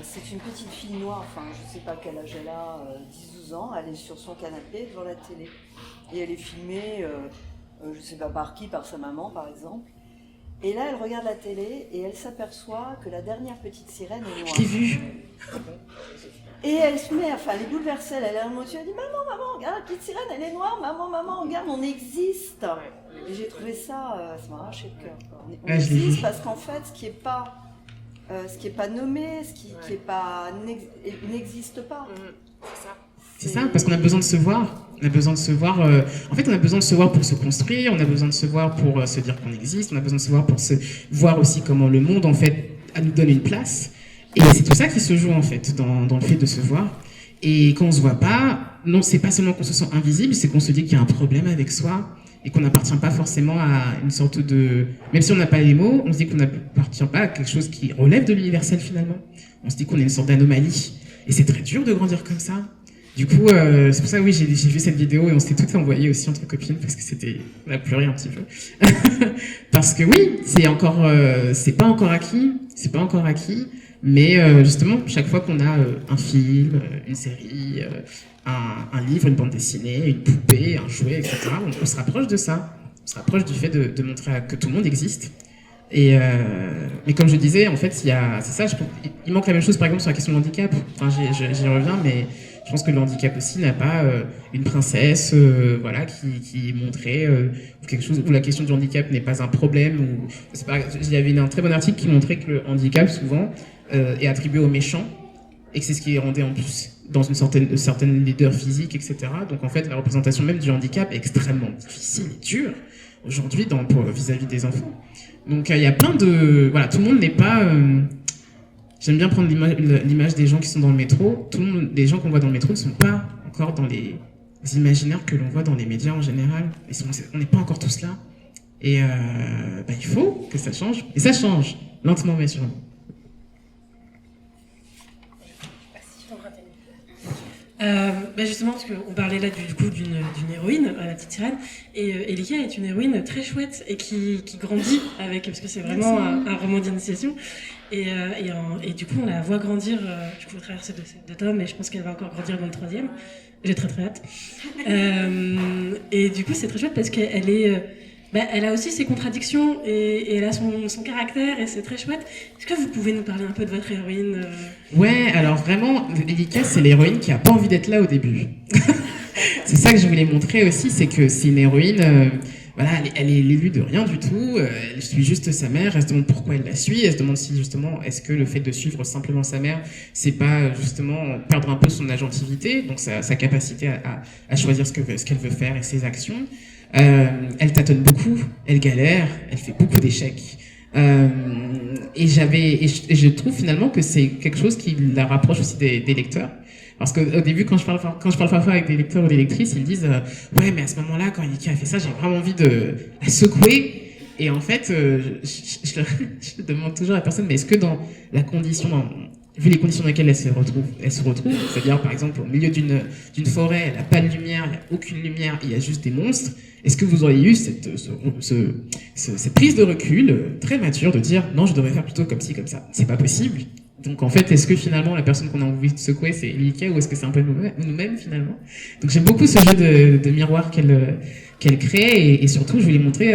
C'est une petite fille noire, enfin je ne sais pas quel âge elle a, 10-12 ans, elle est sur son canapé devant la télé. Et elle est filmée, je ne sais pas par qui, par sa maman par exemple. Et là, elle regarde la télé et elle s'aperçoit que la dernière petite sirène est noire. Je l'ai vue. Et elle se met, elle est bouleversée, elle est émotionnée, elle dit maman, regarde la petite sirène, elle est noire, maman, regarde, on existe. Et j'ai trouvé ça, ça m'a arraché le cœur. On existe parce qu'en fait, ce qui est pas nommé, ce qui est pas n'existe pas. C'est ça. C'est ça, parce qu'on a besoin de se voir. On a besoin de se voir. En fait, on a besoin de se voir pour se construire. On a besoin de se voir pour se dire qu'on existe. On a besoin de se voir pour se voir aussi comment le monde en fait nous donne une place. Et c'est tout ça qui se joue en fait dans le fait de se voir. Et quand on se voit pas, non, c'est pas seulement qu'on se sent invisible, c'est qu'on se dit qu'il y a un problème avec soi et qu'on n'appartient pas forcément à une sorte de... Même si on n'a pas les mots, on se dit qu'on n'appartient pas à quelque chose qui relève de l'universel finalement. On se dit qu'on est une sorte d'anomalie. Et c'est très dur de grandir comme ça. Du coup, c'est pour ça, oui, j'ai vu cette vidéo et on s'était toutes envoyées aussi entre copines parce que on a pleuré un petit peu. Parce que oui, c'est pas encore acquis, mais justement, chaque fois qu'on a un film, une série, un livre, une bande dessinée, une poupée, un jouet, etc., on se rapproche de ça. On se rapproche du fait de montrer que tout le monde existe. Mais comme je disais, en fait, c'est ça, il manque la même chose par exemple sur la question de handicap. Enfin, j'y reviens, mais je pense que le handicap aussi n'a pas une princesse voilà, qui est montrée, ou quelque chose où la question du handicap n'est pas un problème. Il y avait un très bon article qui montrait que le handicap, souvent, est attribué aux méchants, et que c'est ce qui rendait en plus dans une certaine leader physique, etc. Donc en fait, la représentation même du handicap est extrêmement difficile et dure aujourd'hui vis-à-vis des enfants. Donc il y a plein de... Voilà, tout le monde n'est pas... J'aime bien prendre l'image des gens qui sont dans le métro. Les gens qu'on voit dans le métro ne sont pas encore dans les imaginaires que l'on voit dans les médias en général. On n'est pas encore tous là. Et il faut que ça change. Et ça change, lentement mais sûrement. Justement, parce qu'on parlait là du coup d'une héroïne, la petite sirène, et Elika est une héroïne très chouette et qui grandit avec, parce que c'est vraiment un roman d'initiation, et du coup on la voit grandir du coup, au travers de ces deux tomes, et je pense qu'elle va encore grandir dans le 3e. J'ai très hâte. Et du coup c'est très chouette parce qu'elle est... elle a aussi ses contradictions et elle a son caractère et c'est très chouette. Est-ce que vous pouvez nous parler un peu de votre héroïne Ouais, alors vraiment, Elika, c'est l'héroïne qui a pas envie d'être là au début. C'est ça que je voulais montrer aussi, c'est que c'est une héroïne, elle est l'élue de rien du tout, elle suit juste sa mère, elle se demande pourquoi elle la suit, elle se demande si justement, est-ce que le fait de suivre simplement sa mère, c'est pas justement perdre un peu son agentivité, donc sa capacité à choisir ce qu'elle veut faire et ses actions. Elle tâtonne beaucoup, elle galère, elle fait beaucoup d'échecs. Et je trouve finalement que c'est quelque chose qui la rapproche aussi des lecteurs. Parce qu'au début, quand je parle parfois avec des lecteurs ou des lectrices, ils me disent ouais, mais à ce moment-là, quand Elika a fait ça, j'ai vraiment envie de la secouer. Et en fait, je demande toujours à la personne, mais est-ce que dans la condition, vu les conditions dans lesquelles elle se retrouve, c'est-à-dire par exemple au milieu d'une forêt, elle n'a pas de lumière, il n'y a aucune lumière, il y a juste des monstres, est-ce que vous auriez eu cette prise de recul très mature de dire non, je devrais faire plutôt comme ci, comme ça? C'est pas possible. Donc en fait, est-ce que finalement la personne qu'on a envie de secouer c'est Elika ou est-ce que c'est un peu nous-mêmes finalement? Donc j'aime beaucoup ce jeu de miroir qu'elle crée et surtout je voulais montrer...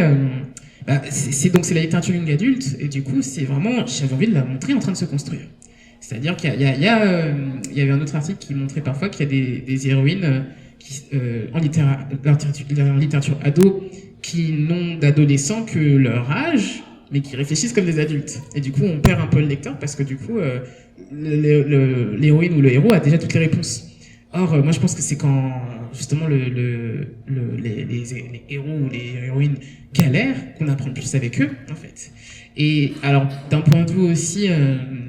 c'est la littérature young adulte et du coup c'est vraiment, j'avais envie de la montrer en train de se construire. C'est-à-dire qu'il y avait un autre article qui montrait parfois qu'il y a des héroïnes en littérature ado qui n'ont d'adolescents que leur âge, mais qui réfléchissent comme des adultes. Et du coup, on perd un peu le lecteur parce que du coup, l'héroïne ou le héros a déjà toutes les réponses. Or, moi, je pense que c'est quand justement les héros ou les héroïnes galèrent qu'on apprend plus avec eux, en fait. Et alors, d'un point de vue aussi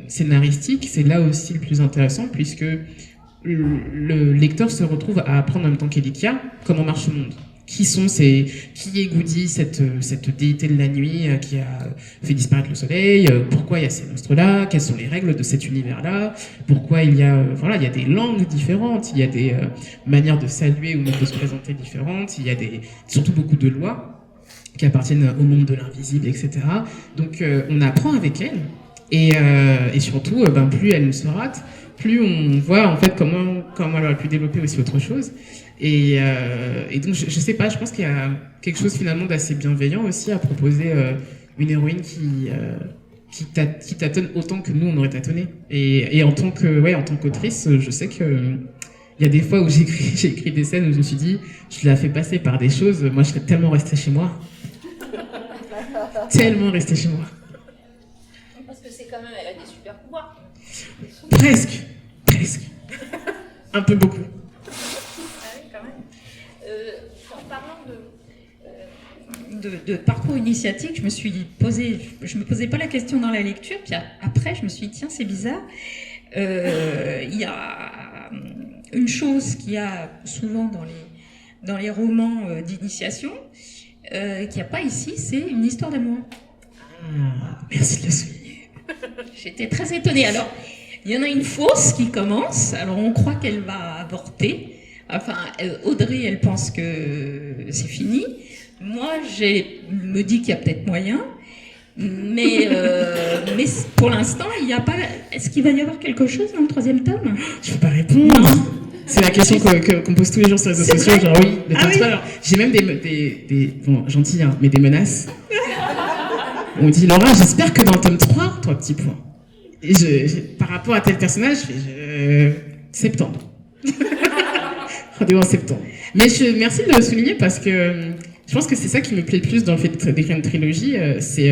scénaristique, c'est là aussi le plus intéressant puisque le lecteur se retrouve à apprendre en même temps qu'Elika comment marche le monde. Qui est Goody, cette déité de la nuit qui a fait disparaître le soleil, pourquoi il y a ces monstres-là, quelles sont les règles de cet univers-là, pourquoi il y a des langues différentes, il y a des manières de saluer ou même de se présenter différentes, il y a surtout beaucoup de lois qui appartiennent au monde de l'invisible, etc. Donc on apprend avec elle et surtout plus elle se rate, plus on voit en fait comment elle aurait pu développer aussi autre chose. Et donc je sais pas, je pense qu'il y a quelque chose finalement d'assez bienveillant aussi à proposer une héroïne qui tâtonne autant que nous on aurait tâtonné. Et en tant qu'autrice, je sais que il y a des fois où j'ai écrit des scènes où je me suis dit, je la fais passer par des choses, moi je serais tellement restée chez moi. Tellement restée chez moi. Parce que c'est quand même, elle a des super pouvoirs. Presque. Un peu beaucoup. En parlant de parcours initiatique, je me posais pas la question dans la lecture, puis après je me suis dit tiens c'est bizarre, il y a une chose qu'il y a souvent dans les romans d'initiation qu'il n'y a pas ici, c'est une histoire d'amour. Merci de le souligner. J'étais très étonnée. Alors il y en a une fausse qui commence, alors on croit qu'elle va avorter. Enfin, Audrey, elle pense que c'est fini. Moi, me dis qu'il y a peut-être moyen. Mais pour l'instant, il n'y a pas... Est-ce qu'il va y avoir quelque chose dans le 3e tome? Je ne peux pas répondre. Non. C'est la question qu'on pose tous les jours sur les réseaux sociaux. Genre oui, ne pense pas. Alors, j'ai même des bon, gentil, hein, mais des menaces. On dit, Laura, j'espère que dans le tome 3, 3 petits points. Et par rapport à tel personnage, septembre. Rendez-vous en septembre. Mais merci de le souligner parce que je pense que c'est ça qui me plaît le plus dans le fait d'écrire une trilogie, c'est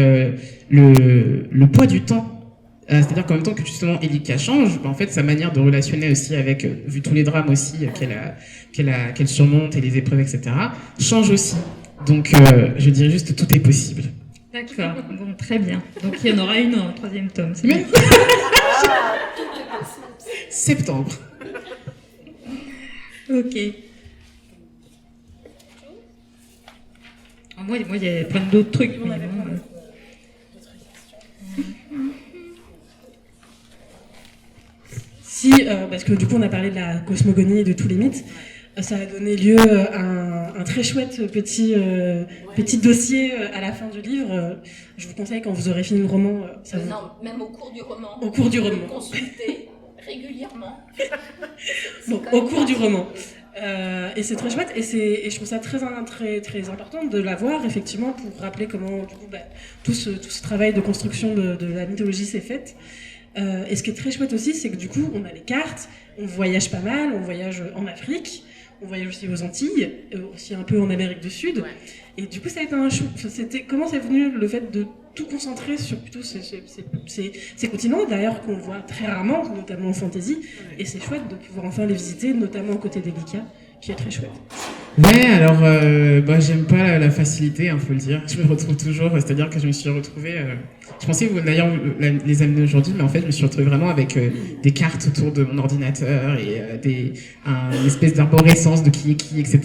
le poids du temps C'est-à-dire qu'en même temps que justement Elika change, en fait sa manière de relationner aussi avec, vu tous les drames aussi qu'elle surmonte et les épreuves, etc., change aussi. Donc je dirais juste tout est possible. D'accord, bon, très bien. Donc il y en aura une en 3e tome, c'est bien. Septembre. Ok. Moi, il y a plein d'autres trucs. On avait bon, plein d'autres questions. Si, parce que du coup on a parlé de la cosmogonie et de tous les mythes, ça a donné lieu à un très chouette petit dossier à la fin du livre. Je vous conseille quand vous aurez fini le roman. Non, même au cours du roman. Au cours du roman. Consulter régulièrement. Bon, au cours du roman. Et c'est très chouette, et je trouve ça très important de l'avoir, effectivement, pour rappeler comment du coup, tout ce travail de construction de la mythologie s'est fait. Et ce qui est très chouette aussi, c'est que du coup, on a les cartes, on voyage pas mal, on voyage en Afrique, on voyage aussi aux Antilles, aussi un peu en Amérique du Sud. Ouais. Et du coup, ça a été comment c'est venu le fait de tout concentrer sur plutôt ces continents, d'ailleurs, qu'on voit très rarement, notamment en fantasy. Et c'est chouette de pouvoir enfin les visiter, notamment aux côtés d'Elika, qui est très chouette. Ouais, alors, j'aime pas la facilité, faut le dire. Je me retrouve toujours, c'est-à-dire que je me suis retrouvée... je pensais vous d'ailleurs les amener aujourd'hui, mais en fait, je me suis retrouvée vraiment avec des cartes autour de mon ordinateur et une espèce d'arborescence de qui est qui, etc.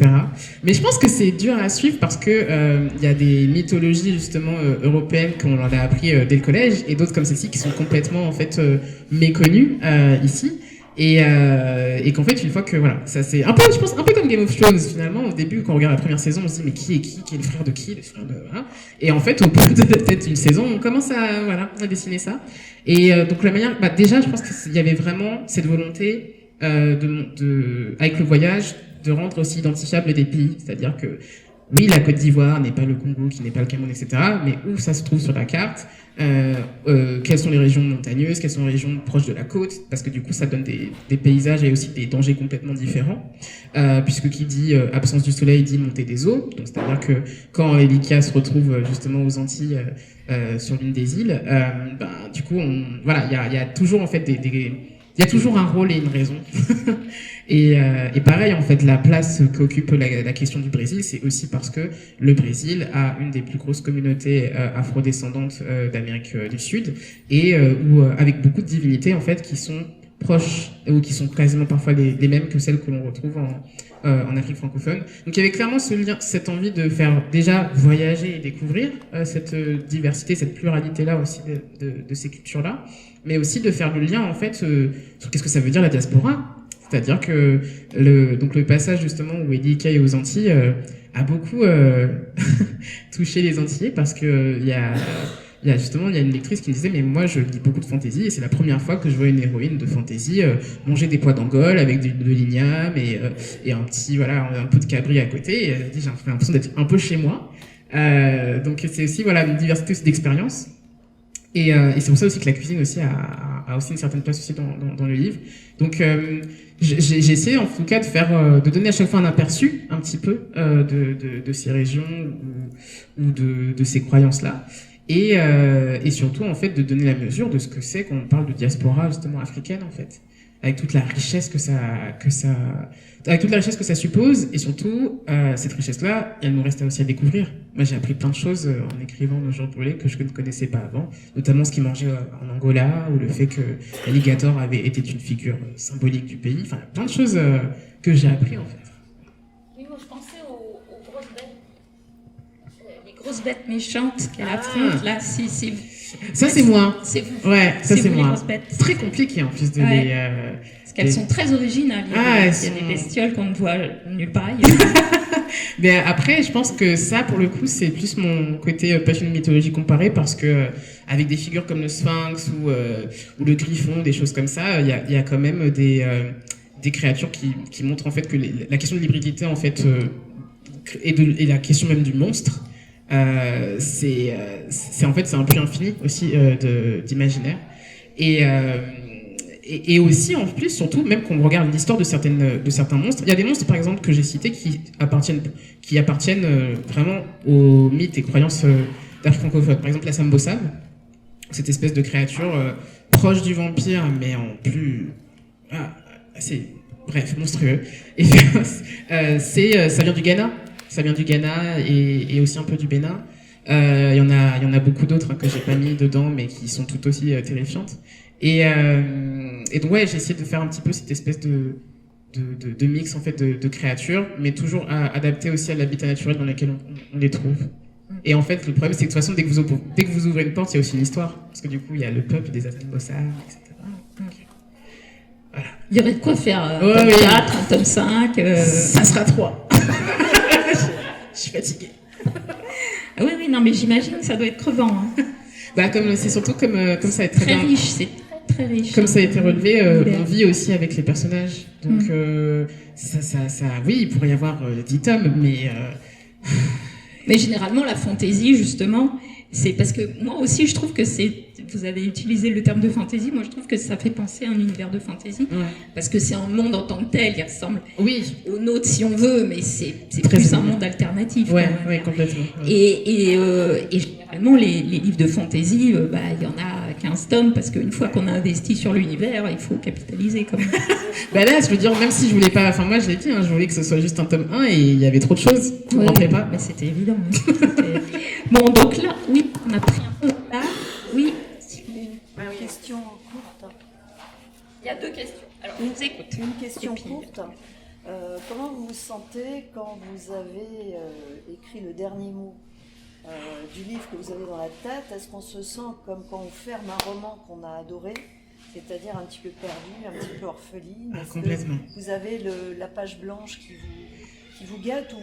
Mais je pense que c'est dur à suivre parce que y a des mythologies, justement, européennes qu'on en a appris dès le collège et d'autres comme celle-ci qui sont complètement, en fait, méconnues ici. Et qu'en fait, une fois que voilà, ça c'est un peu, je pense, un peu comme Game of Thrones finalement. Au début, quand on regarde la première saison, on se dit mais qui est le frère de qui, le frère de voilà. Et en fait, au bout de peut-être une saison, on commence à dessiner ça. Et donc la manière, déjà, je pense qu'il y avait vraiment cette volonté avec le voyage, de rendre aussi identifiable des pays, c'est-à-dire que oui, la Côte d'Ivoire n'est pas le Congo, qui n'est pas le Cameroun, etc. Mais où ça se trouve sur la carte, quelles sont les régions montagneuses, quelles sont les régions proches de la côte, parce que du coup, ça donne des paysages et aussi des dangers complètement différents. Puisque qui dit absence du soleil dit montée des eaux. Donc, c'est-à-dire que quand Elika se retrouve justement aux Antilles, sur l'une des îles, du coup, il y a toujours en fait il y a toujours un rôle et une raison. Et pareil, en fait, la place qu'occupe la question du Brésil, c'est aussi parce que le Brésil a une des plus grosses communautés afrodescendantes d'Amérique du Sud et avec beaucoup de divinités, en fait, qui sont proches ou qui sont quasiment parfois les mêmes que celles que l'on retrouve en Afrique francophone. Donc il y avait clairement ce lien, cette envie de faire déjà voyager et découvrir cette diversité, cette pluralité-là aussi de ces cultures-là, mais aussi de faire le lien en fait sur qu'est-ce que ça veut dire la diaspora. C'est-à-dire que le passage justement où Elika est aux Antilles a beaucoup touché les Antillais parce que il y a une lectrice qui me disait mais moi je lis beaucoup de fantasy et c'est la première fois que je vois une héroïne de fantasy manger des pois d'Angole avec de l'igname et un petit un peu de cabri à côté. Et j'ai l'impression d'être un peu chez moi. Donc c'est aussi une diversité aussi d'expériences. Et c'est pour ça aussi que la cuisine aussi a aussi une certaine place aussi dans le livre. Donc j'ai essayé en tout cas de donner à chaque fois un aperçu un petit peu de ces régions ou de ces croyances-là. Et surtout en fait de donner la mesure de ce que c'est quand on parle de diaspora justement africaine en fait, avec toute la richesse que ça suppose et surtout cette richesse-là, elle nous reste aussi à découvrir. Moi j'ai appris plein de choses en écrivant Nos jours brûlés que je ne connaissais pas avant, notamment ce qu'ils mangeaient en Angola ou le fait que l'alligator était une figure symbolique du pays. Enfin plein de choses que j'ai appris en fait. Oui, moi je pensais aux grosses bêtes. Grosses bêtes méchantes qu'elle affronte là, si. Ça c'est moi. C'est vous. Ouais, ça c'est moi. C'est très compliqué en plus de les. Parce qu'elles sont très originales. Il y a des bestioles qu'on ne voit nulle part ailleurs. Mais après, je pense que ça, pour le coup, c'est plus mon côté passionné de mythologie comparée parce que avec des figures comme le Sphinx ou le Griffon, des choses comme ça, il y a quand même des créatures qui montrent en fait que la question de l'hybridité en fait et la question même du monstre. C'est en fait c'est un peu infini aussi d'imaginaire et aussi en plus surtout même quand on regarde l'histoire de certains monstres, il y a des monstres par exemple que j'ai cités qui appartiennent vraiment aux mythes et croyances d'Afrique francophone. Par exemple la Sambosam, cette espèce de créature proche du vampire, mais en plus... c'est... Bref, monstrueux. Et ça vient du Ghana. Ça vient du Ghana et aussi un peu du Bénin. Il y en a beaucoup d'autres que j'ai pas mis dedans, mais qui sont tout aussi terrifiantes. Et donc ouais, j'ai essayé de faire un petit peu cette espèce de mix en fait de créatures, mais toujours adapté aussi à l'habitat naturel dans lequel on les trouve. Et en fait, le problème, c'est que de toute façon, dès que vous ouvrez une porte, il y a aussi une histoire. Parce que du coup, il y a le peuple des Azanbossar, etc. Donc, voilà. Il y aurait de quoi faire un tome 4, un tome 5. Ça sera 3. Je suis fatiguée. Ah oui, non, mais j'imagine que ça doit être crevant. Hein. C'est surtout comme ça a été très riche, c'est très riche. Comme ça a été relevé, on vit aussi avec les personnages. Donc, oui, il pourrait y avoir 10 tomes, mais... Mais généralement, la fantaisie, justement, c'est parce que moi aussi, je trouve que vous avez utilisé le terme de fantaisie, moi je trouve que ça fait penser à un univers de fantaisie, parce que c'est un monde en tant que tel, il ressemble au nôtre si on veut, mais c'est plus un monde alternatif. Oui, complètement. Et généralement, les livres de fantaisie, il y en a 15 tomes, parce qu'une fois qu'on a investi sur l'univers, il faut capitaliser quand même. Là, je veux dire, même si je voulais pas, moi je l'ai dit, je voulais que ce soit juste un tome 1 et il y avait trop de choses, on ne rentrait pas. Mais c'était évident. Bon, donc là, oui, on a pris un peu là. Oui. Une question courte. Il y a 2 questions. Alors, on vous écoute. Une question courte. Comment vous vous sentez quand vous avez écrit le dernier mot du livre que vous avez dans la tête? Est-ce qu'on se sent comme quand on ferme un roman qu'on a adoré, c'est-à-dire un petit peu perdu, un petit peu orpheline? Complètement. Vous avez la page blanche qui vous guette, ou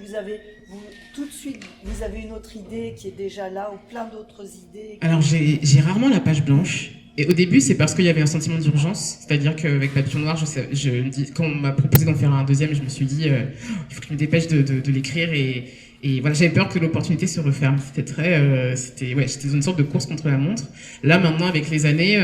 tout de suite vous avez une autre idée qui est déjà là, ou plein d'autres idées? Alors j'ai rarement la page blanche. Et au début, c'est parce qu'il y avait un sentiment d'urgence, c'est-à-dire qu'avec Papillon Noir, quand on m'a proposé d'en faire un deuxième, je me suis dit, il faut que je me dépêche de l'écrire, et voilà, j'avais peur que l'opportunité se referme. J'étais dans une sorte de course contre la montre. Là, maintenant, avec les années,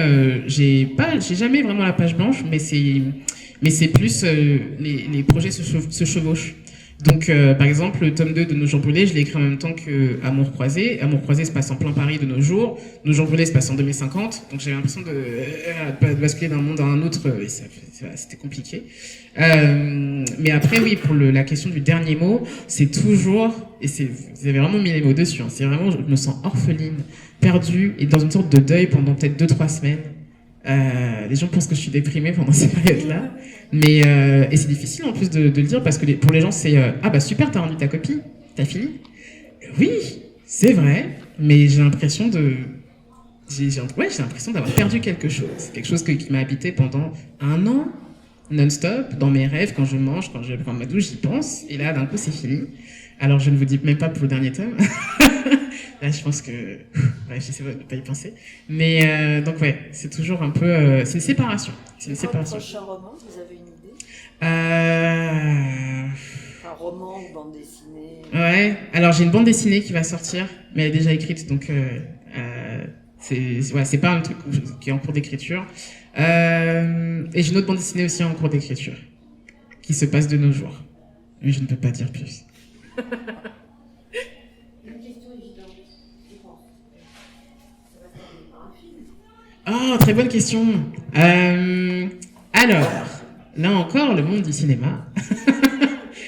j'ai jamais vraiment la page blanche, mais c'est plus les projets se chevauchent. Donc, par exemple, le tome 2 de Nos jours brûlés, je l'ai écrit en même temps que Amour croisé. Amour croisé se passe en plein Paris de nos jours. Nos jours brûlés se passe en 2050. Donc, j'avais l'impression de basculer d'un monde à un autre, et c'était compliqué. Mais après, oui, pour la question du dernier mot, c'est toujours, et vous avez vraiment mis les mots dessus, c'est vraiment, je me sens orpheline, perdue, et dans une sorte de deuil pendant peut-être 2-3 semaines. Les gens pensent que je suis déprimée pendant ces périodes-là, mais et c'est difficile en plus de le dire, parce que pour les gens c'est super, t'as rendu ta copie, t'as fini. Oui, c'est vrai, mais j'ai l'impression d'avoir perdu quelque chose qui m'a habité pendant 1 an non-stop, dans mes rêves, quand je mange, quand je prends ma douche, j'y pense, et là d'un coup c'est fini. Alors je ne vous dis même pas pour le dernier tome. Là, je pense que... j'essaie de ne pas y penser. Mais donc, c'est toujours un peu... c'est une séparation. Votre prochain roman, vous avez une idée? Un roman ou bande dessinée? Ouais, alors j'ai une bande dessinée qui va sortir, mais elle est déjà écrite, donc c'est pas un truc qui est en cours d'écriture. Et j'ai une autre bande dessinée aussi en cours d'écriture, qui se passe de nos jours. Mais je ne peux pas dire plus. Oh, très bonne question. Alors, là encore, le monde du cinéma.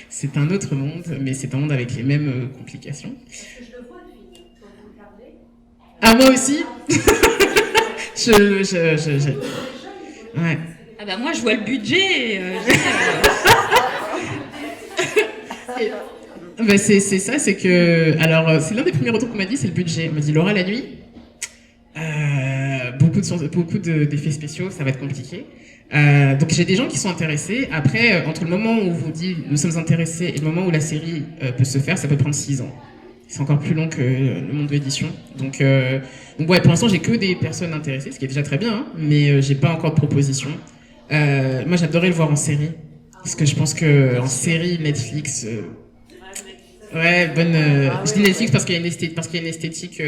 C'est un autre monde, mais c'est un monde avec les mêmes complications. Je le vois, le film, quand vous le parlez. Ah, moi aussi. Ouais. Ah bah moi, je vois le budget. C'est ça, c'est que... Alors, c'est l'un des premiers retours qu'on m'a dit, c'est le budget. On m'a dit, Laura, la nuit, beaucoup d'effets spéciaux, ça va être compliqué. Donc j'ai des gens qui sont intéressés. Après, entre le moment où on vous dit nous sommes intéressés et le moment où la série peut se faire, ça peut prendre 6 ans. C'est encore plus long que le monde de l'édition. Donc pour l'instant, j'ai que des personnes intéressées, ce qui est déjà très bien, hein, mais j'ai pas encore de proposition. Moi, j'adorais le voir en série, parce que je pense que en série Netflix. Je dis Netflix parce qu'il y a une esthétique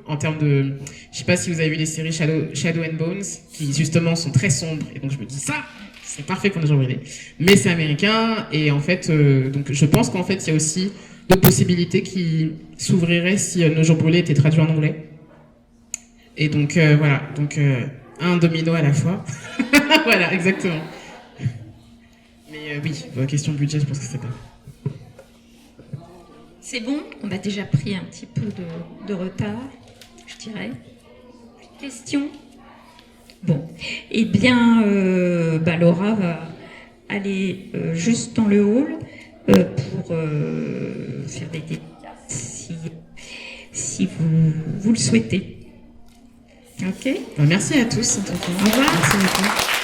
en termes de... Je sais pas si vous avez vu les séries Shadow and Bones, qui justement sont très sombres, et donc je me dis ça, c'est parfait pour les gens brûlés. Mais c'est américain, et en fait, donc je pense qu'en fait, il y a aussi d'autres possibilités qui s'ouvriraient si Nos jours brûlés était traduit en anglais. Et donc voilà, donc un domino à la fois. Voilà, exactement. Mais oui, question budget, je pense que c'est pas. C'est bon, on a déjà pris un petit peu de retard, je dirais. Question? Bon, eh bien, Laura va aller juste dans le hall pour faire des dédicaces si vous le souhaitez. Ok? Merci à tous. En tout cas. Au revoir. Merci beaucoup.